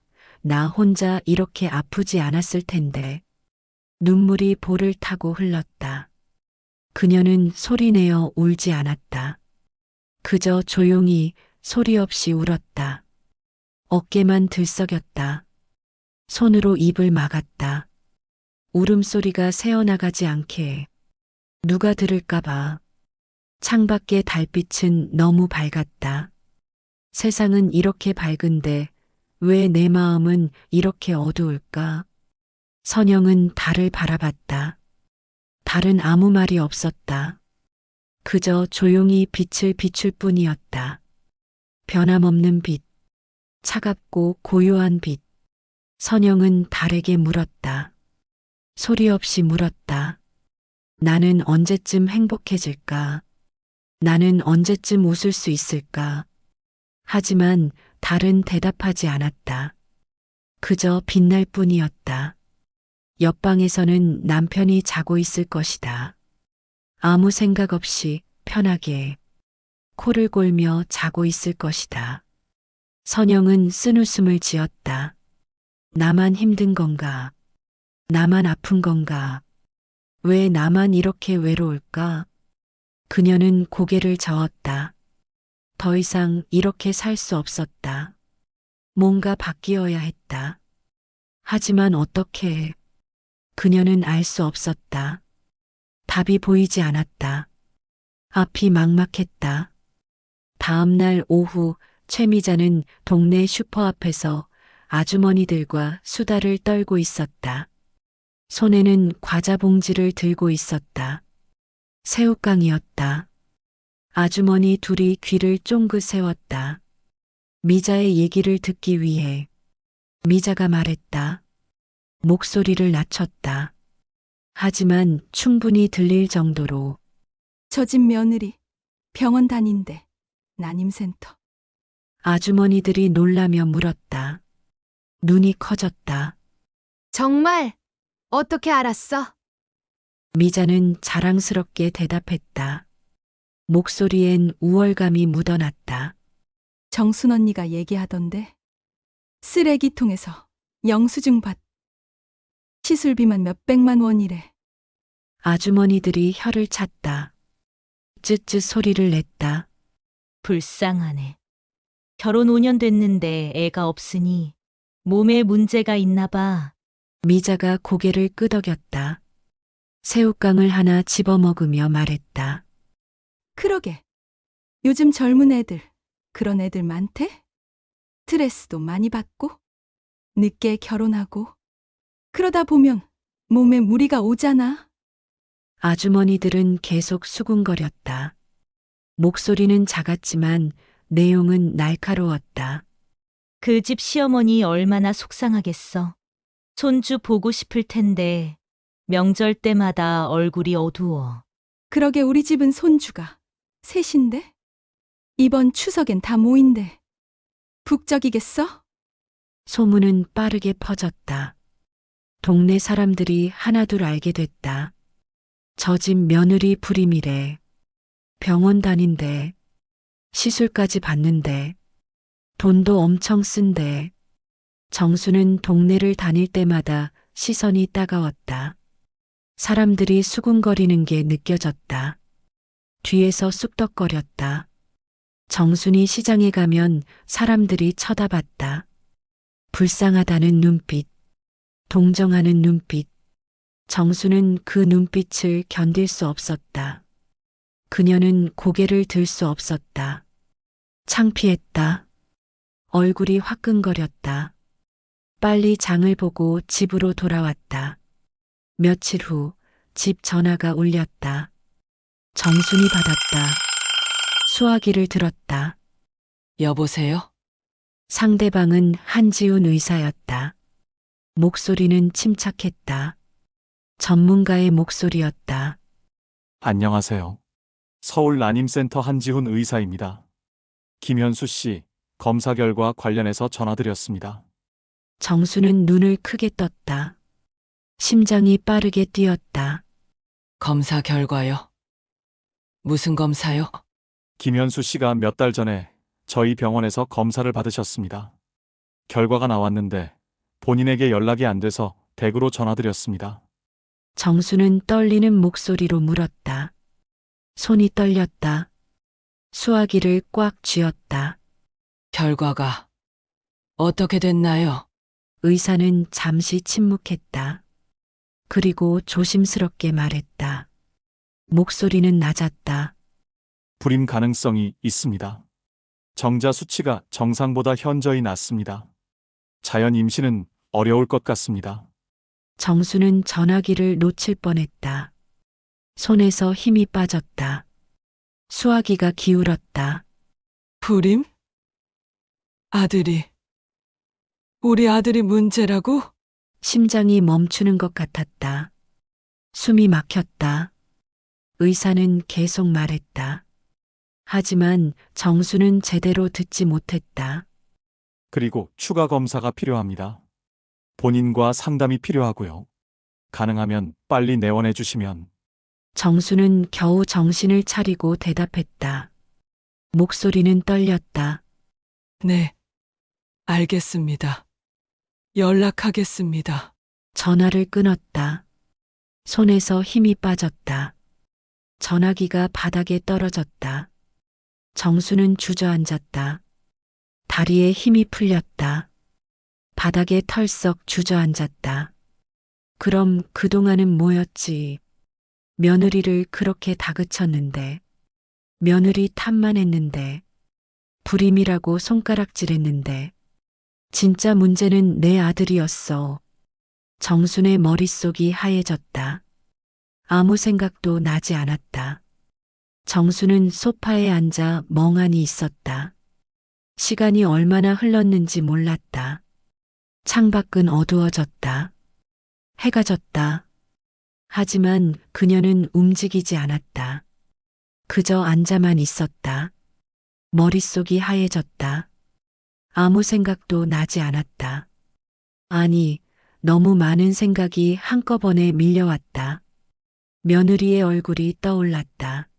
나 혼자 이렇게 아프지 않았을 텐데. 눈물이 볼을 타고 흘렀다. 그녀는 소리내어 울지 않았다. 그저 조용히 소리 없이 울었다. 어깨만 들썩였다. 손으로 입을 막았다. 울음소리가 새어나가지 않게. 누가 들을까봐. 창밖의 달빛은 너무 밝았다. 세상은 이렇게 밝은데 왜 내 마음은 이렇게 어두울까? 선영은 달을 바라봤다. 달은 아무 말이 없었다. 그저 조용히 빛을 비출 뿐이었다. 변함없는 빛. 차갑고 고요한 빛. 선영은 달에게 물었다. 소리 없이 물었다. 나는 언제쯤 행복해질까? 나는 언제쯤 웃을 수 있을까? 하지만 달은 대답하지 않았다. 그저 빛날 뿐이었다. 옆방에서는 남편이 자고 있을 것이다. 아무 생각 없이 편하게 코를 골며 자고 있을 것이다. 선영은 쓴웃음을 지었다. 나만 힘든 건가? 나만 아픈 건가? 왜 나만 이렇게 외로울까? 그녀는 고개를 저었다. 더 이상 이렇게 살 수 없었다. 뭔가 바뀌어야 했다. 하지만 어떻게? 그녀는 알 수 없었다. 답이 보이지 않았다. 앞이 막막했다. 다음 날 오후 최미자는 동네 슈퍼 앞에서 아주머니들과 수다를 떨고 있었다. 손에는 과자 봉지를 들고 있었다. 새우깡이었다. 아주머니 둘이 귀를 쫑긋 세웠다. 미자의 얘기를 듣기 위해. 미자가 말했다. 목소리를 낮췄다. 하지만 충분히 들릴 정도로. 저 집 며느리 병원 다닌대. 난임센터. 아주머니들이 놀라며 물었다. 눈이 커졌다. 정말? 어떻게 알았어? 미자는 자랑스럽게 대답했다. 목소리엔 우월감이 묻어났다. 정순 언니가 얘기하던데 쓰레기통에서 영수증 받 시술비만 몇백만 원이래. 아주머니들이 혀를 찼다. 쯧쯧 소리를 냈다. 불쌍하네. 결혼 5년 됐는데 애가 없으니 몸에 문제가 있나 봐. 미자가 고개를 끄덕였다. 새우깡을 하나 집어먹으며 말했다. 그러게. 요즘 젊은 애들 그런 애들 많대? 스트레스도 많이 받고 늦게 결혼하고 그러다 보면 몸에 무리가 오잖아. 아주머니들은 계속 수군거렸다. 목소리는 작았지만 내용은 날카로웠다. 그 집 시어머니 얼마나 속상하겠어. 손주 보고 싶을 텐데 명절 때마다 얼굴이 어두워. 그러게 우리 집은 손주가 셋인데 이번 추석엔 다 모인대. 북적이겠어? 소문은 빠르게 퍼졌다. 동네 사람들이 하나둘 알게 됐다. 저 집 며느리 불임이래. 병원 다닌대. 시술까지 받는데. 돈도 엄청 쓴대. 정수는 동네를 다닐 때마다 시선이 따가웠다. 사람들이 수군거리는 게 느껴졌다. 뒤에서 쑥덕거렸다. 정순이 시장에 가면 사람들이 쳐다봤다. 불쌍하다는 눈빛, 동정하는 눈빛. 정수는 그 눈빛을 견딜 수 없었다. 그녀는 고개를 들 수 없었다. 창피했다. 얼굴이 화끈거렸다. 빨리 장을 보고 집으로 돌아왔다. 며칠 후 집 전화가 울렸다. 정순이 받았다. 수화기를 들었다. 여보세요? 상대방은 한지훈 의사였다. 목소리는 침착했다. 전문가의 목소리였다. 안녕하세요. 서울 난임센터 한지훈 의사입니다. 김현수 씨, 검사 결과 관련해서 전화드렸습니다. 정수는 눈을 크게 떴다. 심장이 빠르게 뛰었다. 검사 결과요? 무슨 검사요? 김현수 씨가 몇 달 전에 저희 병원에서 검사를 받으셨습니다. 결과가 나왔는데 본인에게 연락이 안 돼서 댁으로 전화드렸습니다. 정수는 떨리는 목소리로 물었다. 손이 떨렸다. 수화기를 꽉 쥐었다. 결과가 어떻게 됐나요? 의사는 잠시 침묵했다. 그리고 조심스럽게 말했다. 목소리는 낮았다. 불임 가능성이 있습니다. 정자 수치가 정상보다 현저히 낮습니다. 자연 임신은 어려울 것 같습니다. 정수는 전화기를 놓칠 뻔했다. 손에서 힘이 빠졌다. 수화기가 기울었다. 불임? 우리 아들이 문제라고? 심장이 멈추는 것 같았다. 숨이 막혔다. 의사는 계속 말했다. 하지만 정수는 제대로 듣지 못했다. 그리고 추가 검사가 필요합니다. 본인과 상담이 필요하고요. 가능하면 빨리 내원해 주시면. 정수는 겨우 정신을 차리고 대답했다. 목소리는 떨렸다. 네, 알겠습니다. 연락하겠습니다. 전화를 끊었다. 손에서 힘이 빠졌다. 전화기가 바닥에 떨어졌다. 정수는 주저앉았다. 다리에 힘이 풀렸다. 바닥에 털썩 주저앉았다. 그럼 그동안은 뭐였지? 며느리를 그렇게 다그쳤는데, 며느리 탓만 했는데, 불임이라고 손가락질했는데, 진짜 문제는 내 아들이었어. 정순의 머릿속이 하얘졌다. 아무 생각도 나지 않았다. 정수는 소파에 앉아 멍하니 있었다. 시간이 얼마나 흘렀는지 몰랐다. 창밖은 어두워졌다. 해가 졌다. 하지만 그녀는 움직이지 않았다. 그저 앉아만 있었다. 머릿속이 하얘졌다. 아무 생각도 나지 않았다. 아니, 너무 많은 생각이 한꺼번에 밀려왔다. 며느리의 얼굴이 떠올랐다.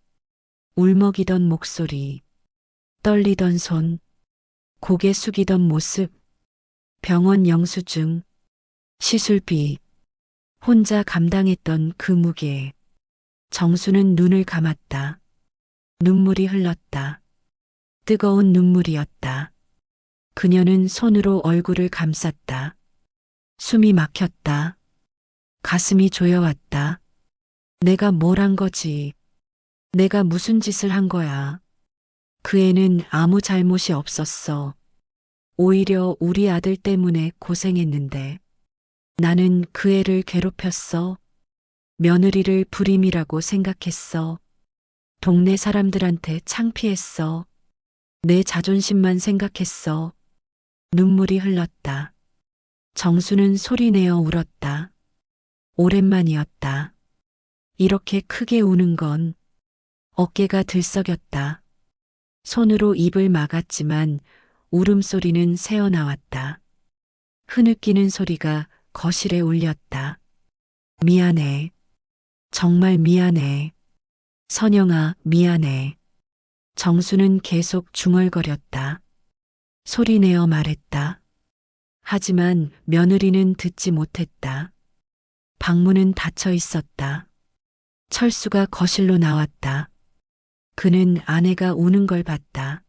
울먹이던 목소리, 떨리던 손, 고개 숙이던 모습, 병원 영수증, 시술비, 혼자 감당했던 그 무게. 정수는 눈을 감았다. 눈물이 흘렀다. 뜨거운 눈물이었다. 그녀는 손으로 얼굴을 감쌌다. 숨이 막혔다. 가슴이 조여왔다. 내가 뭘 한 거지? 내가 무슨 짓을 한 거야? 그 애는 아무 잘못이 없었어. 오히려 우리 아들 때문에 고생했는데. 나는 그 애를 괴롭혔어. 며느리를 불임이라고 생각했어. 동네 사람들한테 창피했어. 내 자존심만 생각했어. 눈물이 흘렀다. 정수는 소리내어 울었다. 오랜만이었다. 이렇게 크게 우는 건. 어깨가 들썩였다. 손으로 입을 막았지만 울음소리는 새어나왔다. 흐느끼는 소리가 거실에 울렸다. 미안해. 정말 미안해. 선영아, 미안해. 정수는 계속 중얼거렸다. 소리내어 말했다. 하지만 며느리는 듣지 못했다. 방문은 닫혀 있었다. 철수가 거실로 나왔다. 그는 아내가 우는 걸 봤다.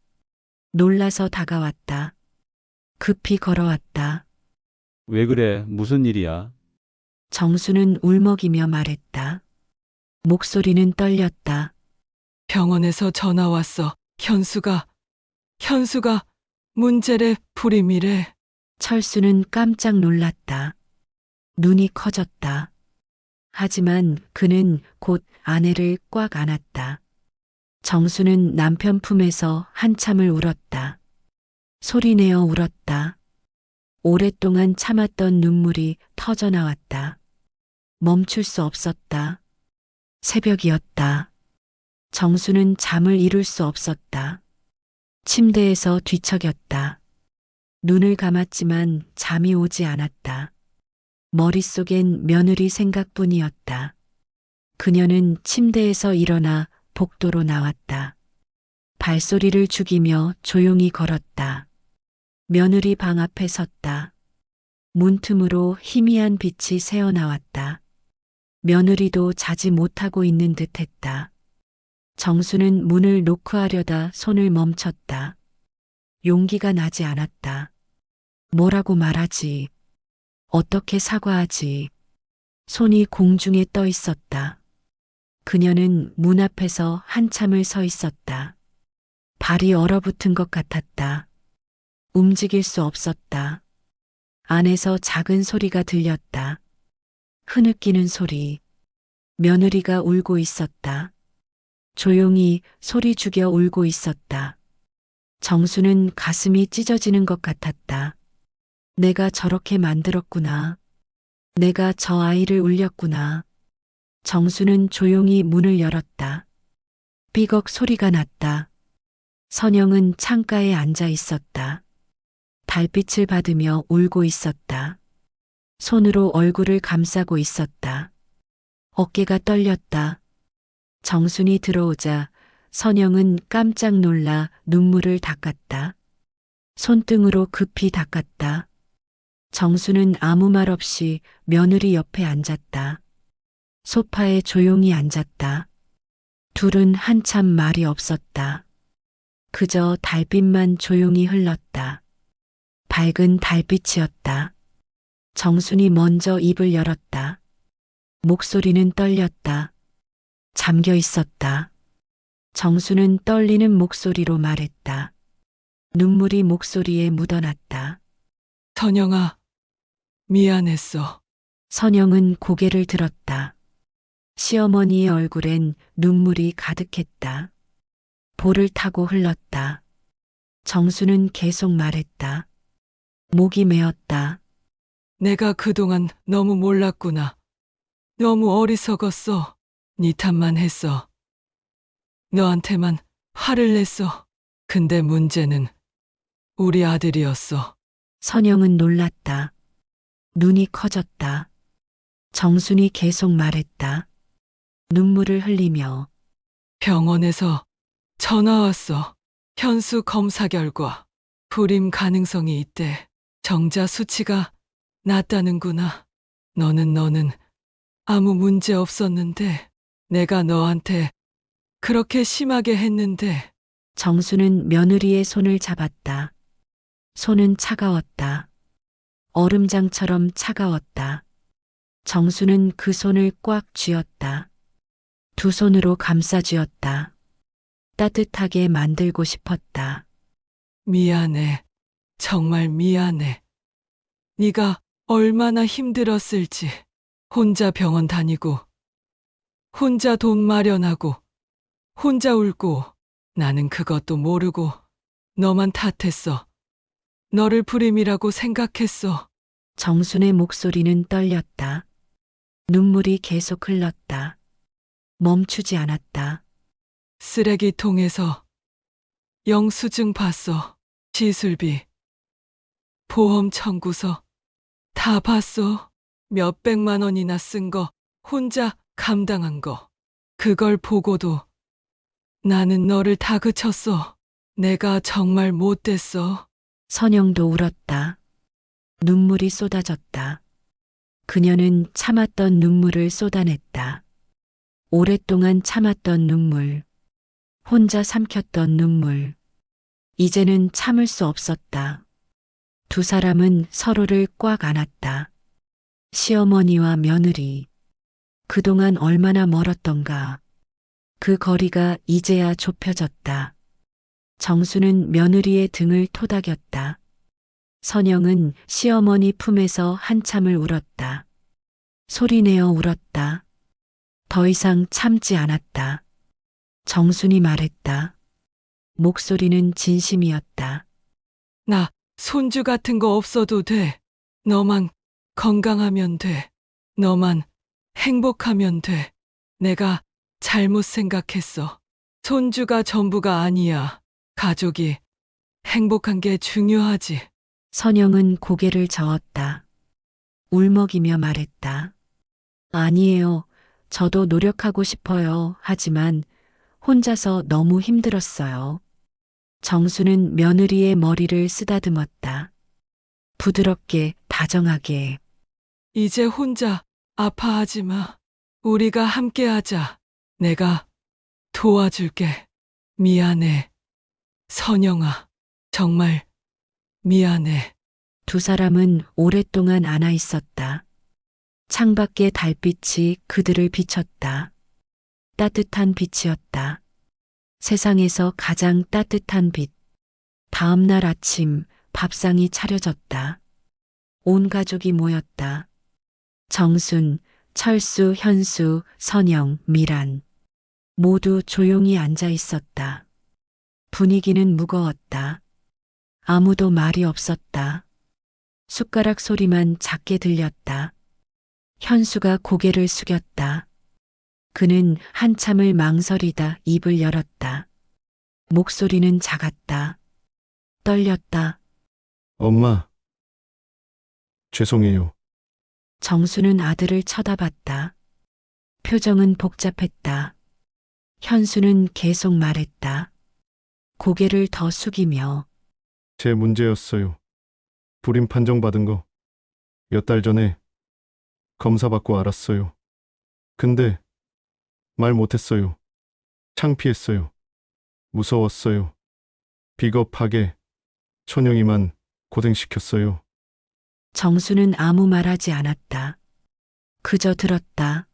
놀라서 다가왔다. 급히 걸어왔다. 왜 그래? 무슨 일이야? 정수는 울먹이며 말했다. 목소리는 떨렸다. 병원에서 전화 왔어. 현수가 문제래, 불임이래. 철수는 깜짝 놀랐다. 눈이 커졌다. 하지만 그는 곧 아내를 꽉 안았다. 정수는 남편 품에서 한참을 울었다. 소리내어 울었다. 오랫동안 참았던 눈물이 터져나왔다. 멈출 수 없었다. 새벽이었다. 정수는 잠을 이룰 수 없었다. 침대에서 뒤척였다. 눈을 감았지만 잠이 오지 않았다. 머릿속엔 며느리 생각뿐이었다. 그녀는 침대에서 일어나 복도로 나왔다. 발소리를 죽이며 조용히 걸었다. 며느리 방 앞에 섰다. 문틈으로 희미한 빛이 새어나왔다. 며느리도 자지 못하고 있는 듯했다. 정수는 문을 노크하려다 손을 멈췄다. 용기가 나지 않았다. 뭐라고 말하지? 어떻게 사과하지? 손이 공중에 떠 있었다. 그녀는 문 앞에서 한참을 서 있었다. 발이 얼어붙은 것 같았다. 움직일 수 없었다. 안에서 작은 소리가 들렸다. 흐느끼는 소리. 며느리가 울고 있었다. 조용히 소리 죽여 울고 있었다. 정수는 가슴이 찢어지는 것 같았다. 내가 저렇게 만들었구나. 내가 저 아이를 울렸구나. 정수는 조용히 문을 열었다. 삐걱 소리가 났다. 선영은 창가에 앉아 있었다. 달빛을 받으며 울고 있었다. 손으로 얼굴을 감싸고 있었다. 어깨가 떨렸다. 정순이 들어오자 선영은 깜짝 놀라 눈물을 닦았다. 손등으로 급히 닦았다. 정수는 아무 말 없이 며느리 옆에 앉았다. 소파에 조용히 앉았다. 둘은 한참 말이 없었다. 그저 달빛만 조용히 흘렀다. 밝은 달빛이었다. 정순이 먼저 입을 열었다. 목소리는 떨렸다. 잠겨 있었다. 정수는 떨리는 목소리로 말했다. 눈물이 목소리에 묻어났다. 선영아, 미안했어. 선영은 고개를 들었다. 시어머니의 얼굴엔 눈물이 가득했다. 볼을 타고 흘렀다. 정수는 계속 말했다. 목이 메었다. 내가 그동안 너무 몰랐구나. 너무 어리석었어. 네 탓만 했어. 너한테만 화를 냈어. 근데 문제는 우리 아들이었어. 선영은 놀랐다. 눈이 커졌다. 정순이 계속 말했다. 눈물을 흘리며 병원에서 전화 왔어. 현수 검사 결과 불임 가능성이 있대. 정자 수치가 낮다는구나. 너는 아무 문제 없었는데 내가 너한테 그렇게 심하게 했는데. 정수는 며느리의 손을 잡았다. 손은 차가웠다. 얼음장처럼 차가웠다. 정수는 그 손을 꽉 쥐었다. 두 손으로 감싸 쥐었다. 따뜻하게 만들고 싶었다. 미안해. 정말 미안해. 네가 얼마나 힘들었을지. 혼자 병원 다니고, 혼자 돈 마련하고, 혼자 울고, 나는 그것도 모르고 너만 탓했어. 너를 불임이라고 생각했어. 정순의 목소리는 떨렸다. 눈물이 계속 흘렀다. 멈추지 않았다. 쓰레기통에서 영수증 봤어. 시술비, 보험 청구서 다 봤어. 몇백만 원이나 쓴 거, 혼자 감당한 거. 그걸 보고도 나는 너를 다그쳤어. 내가 정말 못됐어. 선영도 울었다. 눈물이 쏟아졌다. 그녀는 참았던 눈물을 쏟아냈다. 오랫동안 참았던 눈물. 혼자 삼켰던 눈물. 이제는 참을 수 없었다. 두 사람은 서로를 꽉 안았다. 시어머니와 며느리. 그동안 얼마나 멀었던가. 그 거리가 이제야 좁혀졌다. 정수는 며느리의 등을 토닥였다. 선영은 시어머니 품에서 한참을 울었다. 소리내어 울었다. 더 이상 참지 않았다. 정순이 말했다. 목소리는 진심이었다. 나 손주 같은 거 없어도 돼. 너만 건강하면 돼. 너만 행복하면 돼. 내가 잘못 생각했어. 손주가 전부가 아니야. 가족이 행복한 게 중요하지. 선영은 고개를 저었다. 울먹이며 말했다. 아니에요. 저도 노력하고 싶어요. 하지만 혼자서 너무 힘들었어요. 정수는 며느리의 머리를 쓰다듬었다. 부드럽게, 다정하게. 이제 혼자 아파하지 마. 우리가 함께 하자. 내가 도와줄게. 미안해. 선영아, 정말 미안해. 두 사람은 오랫동안 안아 있었다. 창밖의 달빛이 그들을 비췄다. 따뜻한 빛이었다. 세상에서 가장 따뜻한 빛. 다음 날 아침 밥상이 차려졌다. 온 가족이 모였다. 정순, 철수, 현수, 선영, 미란. 모두 조용히 앉아 있었다. 분위기는 무거웠다. 아무도 말이 없었다. 숟가락 소리만 작게 들렸다. 현수가 고개를 숙였다. 그는 한참을 망설이다 입을 열었다. 목소리는 작았다. 떨렸다. 엄마. 죄송해요. 정수는 아들을 쳐다봤다. 표정은 복잡했다. 현수는 계속 말했다. 고개를 더 숙이며. 제 문제였어요. 불임 판정받은 거. 몇 달 전에 검사 받고 알았어요. 근데 말 못했어요. 창피했어요. 무서웠어요. 비겁하게 천영이만 고생시켰어요. 정수는 아무 말하지 않았다. 그저 들었다.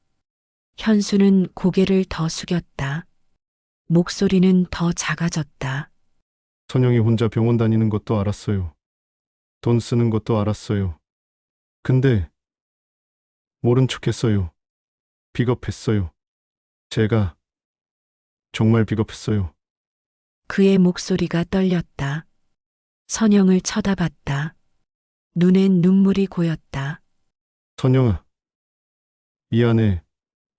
현수는 고개를 더 숙였다. 목소리는 더 작아졌다. 선영이 혼자 병원 다니는 것도 알았어요. 돈 쓰는 것도 알았어요. 근데 모른 척했어요. 비겁했어요. 제가 정말 비겁했어요. 그의 목소리가 떨렸다. 선영을 쳐다봤다. 눈엔 눈물이 고였다. 선영아, 미안해.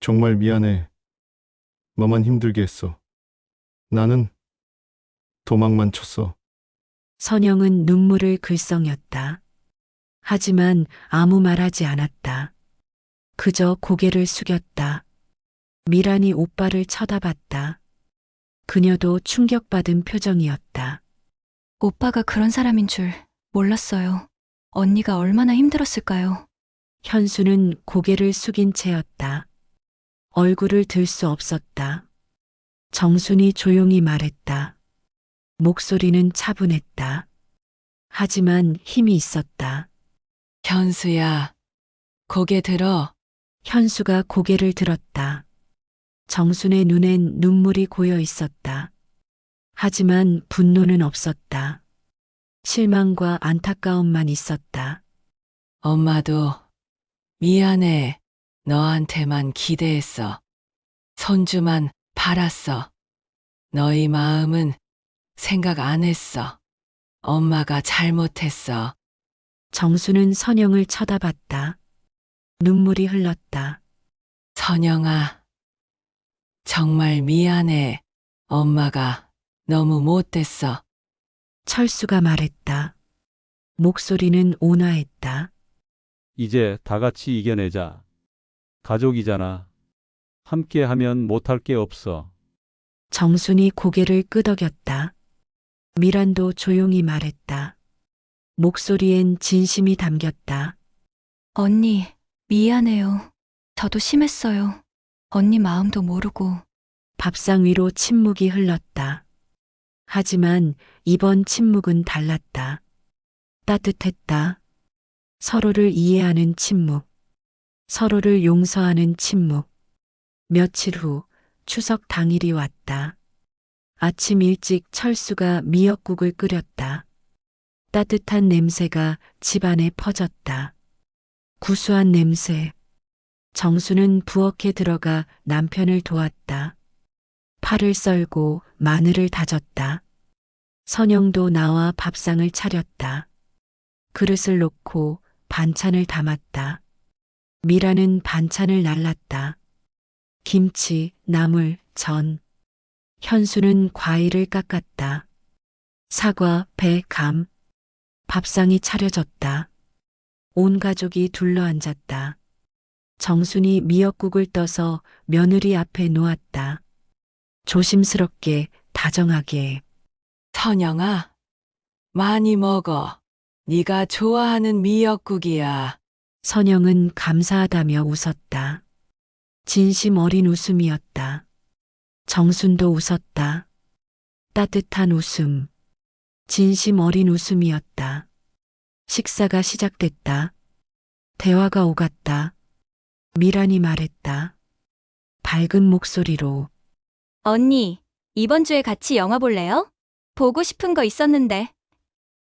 정말 미안해. 너만 힘들게 했어. 나는 도망만 쳤어. 선영은 눈물을 글썽였다. 하지만 아무 말하지 않았다. 그저 고개를 숙였다. 미란이 오빠를 쳐다봤다. 그녀도 충격받은 표정이었다. 오빠가 그런 사람인 줄 몰랐어요. 언니가 얼마나 힘들었을까요? 현수는 고개를 숙인 채였다. 얼굴을 들 수 없었다. 정순이 조용히 말했다. 목소리는 차분했다. 하지만 힘이 있었다. 현수야, 고개 들어. 현수가 고개를 들었다. 정순의 눈엔 눈물이 고여 있었다. 하지만 분노는 없었다. 실망과 안타까움만 있었다. 엄마도 미안해. 너한테만 기대했어. 손주만 바랐어. 너희 마음은 생각 안 했어. 엄마가 잘못했어. 정수는 선영을 쳐다봤다. 눈물이 흘렀다. 선영아, 정말 미안해. 엄마가 너무 못됐어. 철수가 말했다. 목소리는 온화했다. 이제 다 같이 이겨내자. 가족이잖아. 함께 하면 못할 게 없어. 정순이 고개를 끄덕였다. 미란도 조용히 말했다. 목소리엔 진심이 담겼다. 언니, 미안해요. 저도 심했어요. 언니 마음도 모르고. 밥상 위로 침묵이 흘렀다. 하지만 이번 침묵은 달랐다. 따뜻했다. 서로를 이해하는 침묵. 서로를 용서하는 침묵. 며칠 후 추석 당일이 왔다. 아침 일찍 철수가 미역국을 끓였다. 따뜻한 냄새가 집안에 퍼졌다. 구수한 냄새. 정수는 부엌에 들어가 남편을 도왔다. 파를 썰고 마늘을 다졌다. 선영도 나와 밥상을 차렸다. 그릇을 놓고 반찬을 담았다. 미라는 반찬을 날랐다. 김치, 나물, 전. 현수는 과일을 깎았다. 사과, 배, 감. 밥상이 차려졌다. 온 가족이 둘러앉았다. 정순이 미역국을 떠서 며느리 앞에 놓았다. 조심스럽게, 다정하게. 선영아, 많이 먹어. 네가 좋아하는 미역국이야. 선영은 감사하다며 웃었다. 진심 어린 웃음이었다. 정순도 웃었다. 따뜻한 웃음. 진심 어린 웃음이었다. 식사가 시작됐다. 대화가 오갔다. 미란이 말했다. 밝은 목소리로. 언니, 이번 주에 같이 영화 볼래요? 보고 싶은 거 있었는데.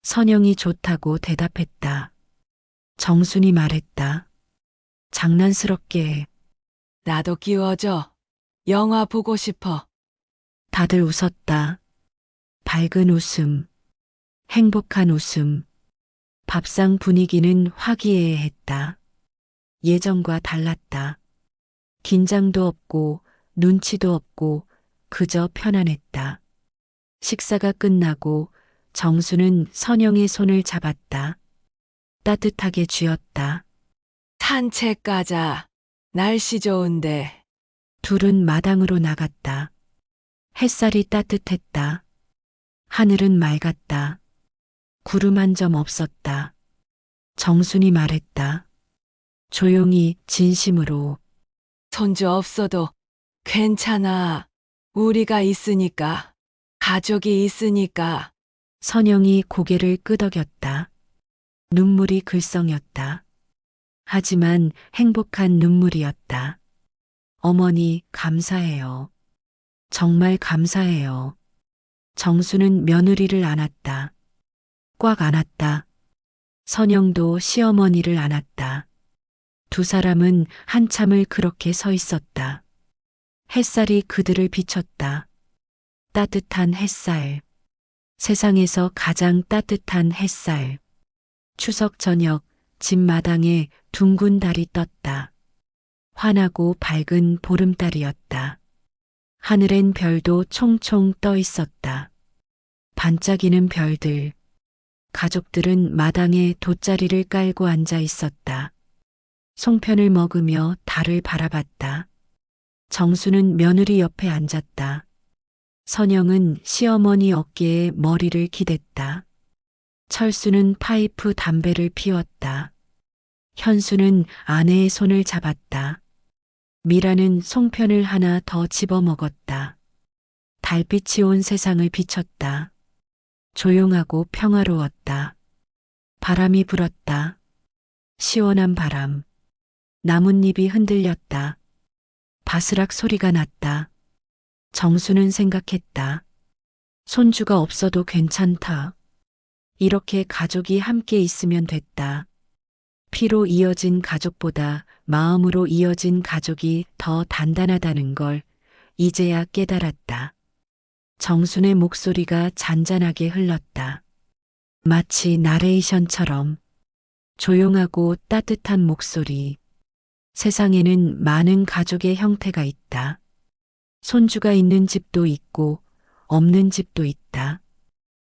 선영이 좋다고 대답했다. 정순이 말했다. 장난스럽게. 나도 끼워줘. 영화 보고 싶어. 다들 웃었다. 밝은 웃음. 행복한 웃음. 밥상 분위기는 화기애애했다. 예전과 달랐다. 긴장도 없고 눈치도 없고 그저 편안했다. 식사가 끝나고 정수는 선영의 손을 잡았다. 따뜻하게 쥐었다. 산책 가자. 날씨 좋은데. 둘은 마당으로 나갔다. 햇살이 따뜻했다. 하늘은 맑았다. 구름 한 점 없었다. 정순이 말했다. 조용히 진심으로. 손주 없어도 괜찮아. 우리가 있으니까. 가족이 있으니까. 선영이 고개를 끄덕였다. 눈물이 글썽였다. 하지만 행복한 눈물이었다. 어머니, 감사해요. 정말 감사해요. 정수는 며느리를 안았다. 꽉 안았다. 선영도 시어머니를 안았다. 두 사람은 한참을 그렇게 서 있었다. 햇살이 그들을 비췄다. 따뜻한 햇살. 세상에서 가장 따뜻한 햇살. 추석 저녁 집 마당에 둥근 달이 떴다. 환하고 밝은 보름달이었다. 하늘엔 별도 총총 떠 있었다. 반짝이는 별들. 가족들은 마당에 돗자리를 깔고 앉아 있었다. 송편을 먹으며 달을 바라봤다. 정수는 며느리 옆에 앉았다. 선영은 시어머니 어깨에 머리를 기댔다. 철수는 파이프 담배를 피웠다. 현수는 아내의 손을 잡았다. 미라는 송편을 하나 더 집어먹었다. 달빛이 온 세상을 비췄다. 조용하고 평화로웠다. 바람이 불었다. 시원한 바람. 나뭇잎이 흔들렸다. 바스락 소리가 났다. 정수는 생각했다. 손주가 없어도 괜찮다. 이렇게 가족이 함께 있으면 됐다. 피로 이어진 가족보다 마음으로 이어진 가족이 더 단단하다는 걸 이제야 깨달았다. 정순의 목소리가 잔잔하게 흘렀다. 마치 나레이션처럼 조용하고 따뜻한 목소리. 세상에는 많은 가족의 형태가 있다. 손주가 있는 집도 있고 없는 집도 있다.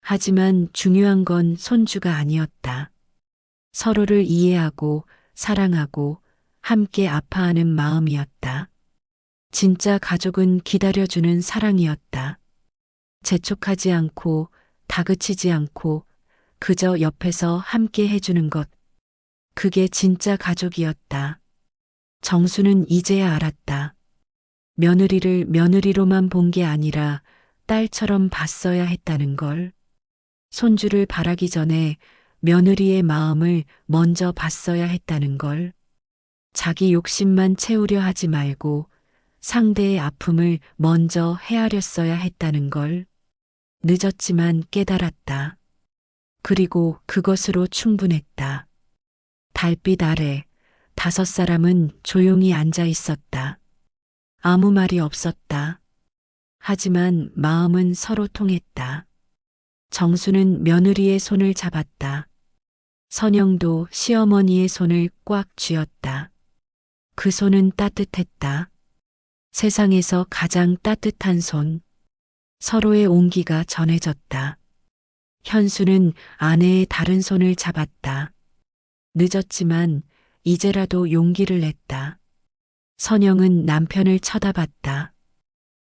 하지만 중요한 건 손주가 아니었다. 서로를 이해하고 사랑하고 함께 아파하는 마음이었다. 진짜 가족은 기다려주는 사랑이었다. 재촉하지 않고 다그치지 않고 그저 옆에서 함께 해주는 것. 그게 진짜 가족이었다. 정수는 이제야 알았다. 며느리를 며느리로만 본 게 아니라 딸처럼 봤어야 했다는 걸. 손주를 바라기 전에 며느리의 마음을 먼저 봤어야 했다는 걸. 자기 욕심만 채우려 하지 말고 상대의 아픔을 먼저 헤아렸어야 했다는 걸. 늦었지만 깨달았다. 그리고 그것으로 충분했다. 달빛 아래 5사람은 조용히 앉아 있었다. 아무 말이 없었다. 하지만 마음은 서로 통했다. 정수는 며느리의 손을 잡았다. 선영도 시어머니의 손을 꽉 쥐었다. 그 손은 따뜻했다. 세상에서 가장 따뜻한 손. 서로의 온기가 전해졌다. 현수는 아내의 다른 손을 잡았다. 늦었지만 이제라도 용기를 냈다. 선영은 남편을 쳐다봤다.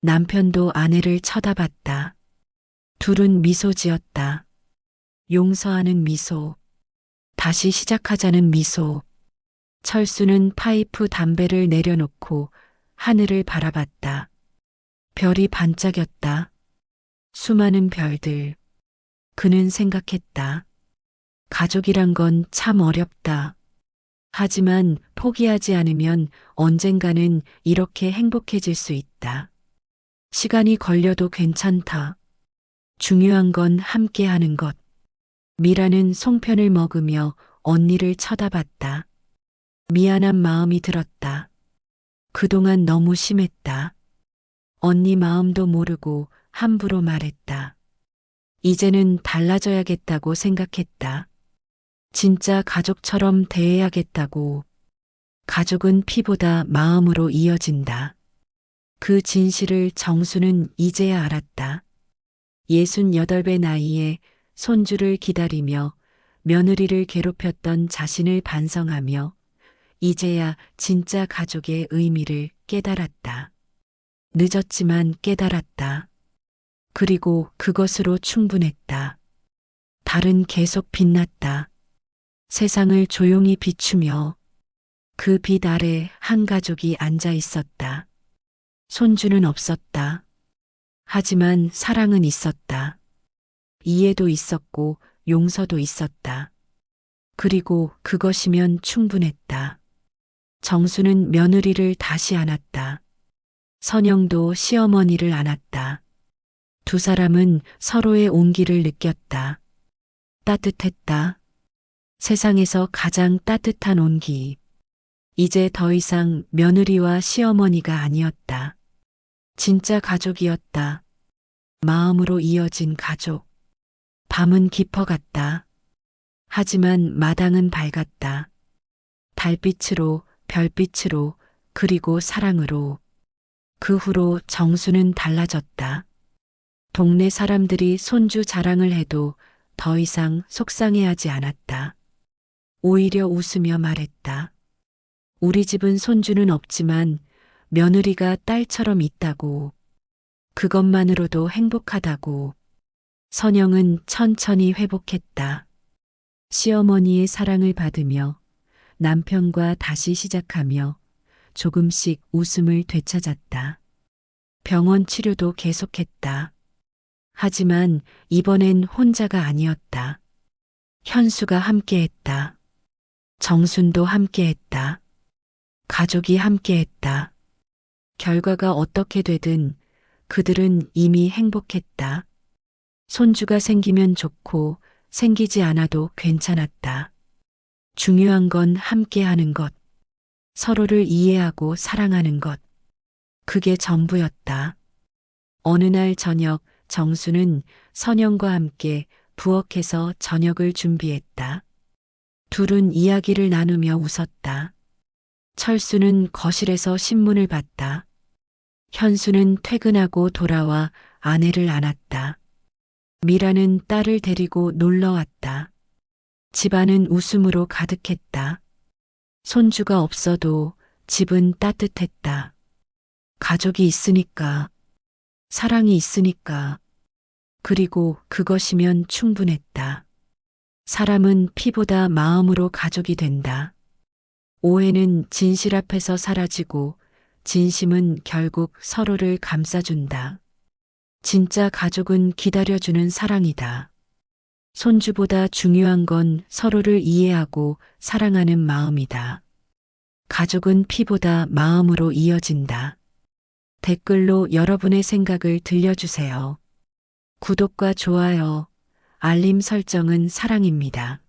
남편도 아내를 쳐다봤다. 둘은 미소 지었다. 용서하는 미소. 다시 시작하자는 미소. 철수는 파이프 담배를 내려놓고 하늘을 바라봤다. 별이 반짝였다. 수많은 별들. 그는 생각했다. 가족이란 건 참 어렵다. 하지만 포기하지 않으면 언젠가는 이렇게 행복해질 수 있다. 시간이 걸려도 괜찮다. 중요한 건 함께 하는 것. 미라는 송편을 먹으며 언니를 쳐다봤다. 미안한 마음이 들었다. 그동안 너무 심했다. 언니 마음도 모르고 함부로 말했다. 이제는 달라져야겠다고 생각했다. 진짜 가족처럼 대해야겠다고. 가족은 피보다 마음으로 이어진다. 그 진실을 정수는 이제야 알았다. 68배 나이에 손주를 기다리며 며느리를 괴롭혔던 자신을 반성하며 이제야 진짜 가족의 의미를 깨달았다. 늦었지만 깨달았다. 그리고 그것으로 충분했다. 달은 계속 빛났다. 세상을 조용히 비추며 그 빛 아래 한 가족이 앉아 있었다. 손주는 없었다. 하지만 사랑은 있었다. 이해도 있었고 용서도 있었다. 그리고 그것이면 충분했다. 정수는 며느리를 다시 안았다. 선영도 시어머니를 안았다. 두 사람은 서로의 온기를 느꼈다. 따뜻했다. 세상에서 가장 따뜻한 온기. 이제 더 이상 며느리와 시어머니가 아니었다. 진짜 가족이었다. 마음으로 이어진 가족. 밤은 깊어갔다. 하지만 마당은 밝았다. 달빛으로, 별빛으로, 그리고 사랑으로. 그 후로 정수는 달라졌다. 동네 사람들이 손주 자랑을 해도 더 이상 속상해하지 않았다. 오히려 웃으며 말했다. 우리 집은 손주는 없지만 며느리가 딸처럼 있다고. 그것만으로도 행복하다고. 선영은 천천히 회복했다. 시어머니의 사랑을 받으며 남편과 다시 시작하며 조금씩 웃음을 되찾았다. 병원 치료도 계속했다. 하지만 이번엔 혼자가 아니었다. 현수가 함께했다. 정순도 함께했다. 가족이 함께했다. 결과가 어떻게 되든 그들은 이미 행복했다. 손주가 생기면 좋고 생기지 않아도 괜찮았다. 중요한 건 함께하는 것, 서로를 이해하고 사랑하는 것. 그게 전부였다. 어느 날 저녁 정수는 선영과 함께 부엌에서 저녁을 준비했다. 둘은 이야기를 나누며 웃었다. 철수는 거실에서 신문을 봤다. 현수는 퇴근하고 돌아와 아내를 안았다. 미라는 딸을 데리고 놀러 왔다. 집안은 웃음으로 가득했다. 손주가 없어도 집은 따뜻했다. 가족이 있으니까, 사랑이 있으니까, 그리고 그것이면 충분했다. 사람은 피보다 마음으로 가족이 된다. 오해는 진실 앞에서 사라지고 진심은 결국 서로를 감싸준다. 진짜 가족은 기다려주는 사랑이다. 손주보다 중요한 건 서로를 이해하고 사랑하는 마음이다. 가족은 피보다 마음으로 이어진다. 댓글로 여러분의 생각을 들려주세요. 구독과 좋아요, 알림 설정은 사랑입니다.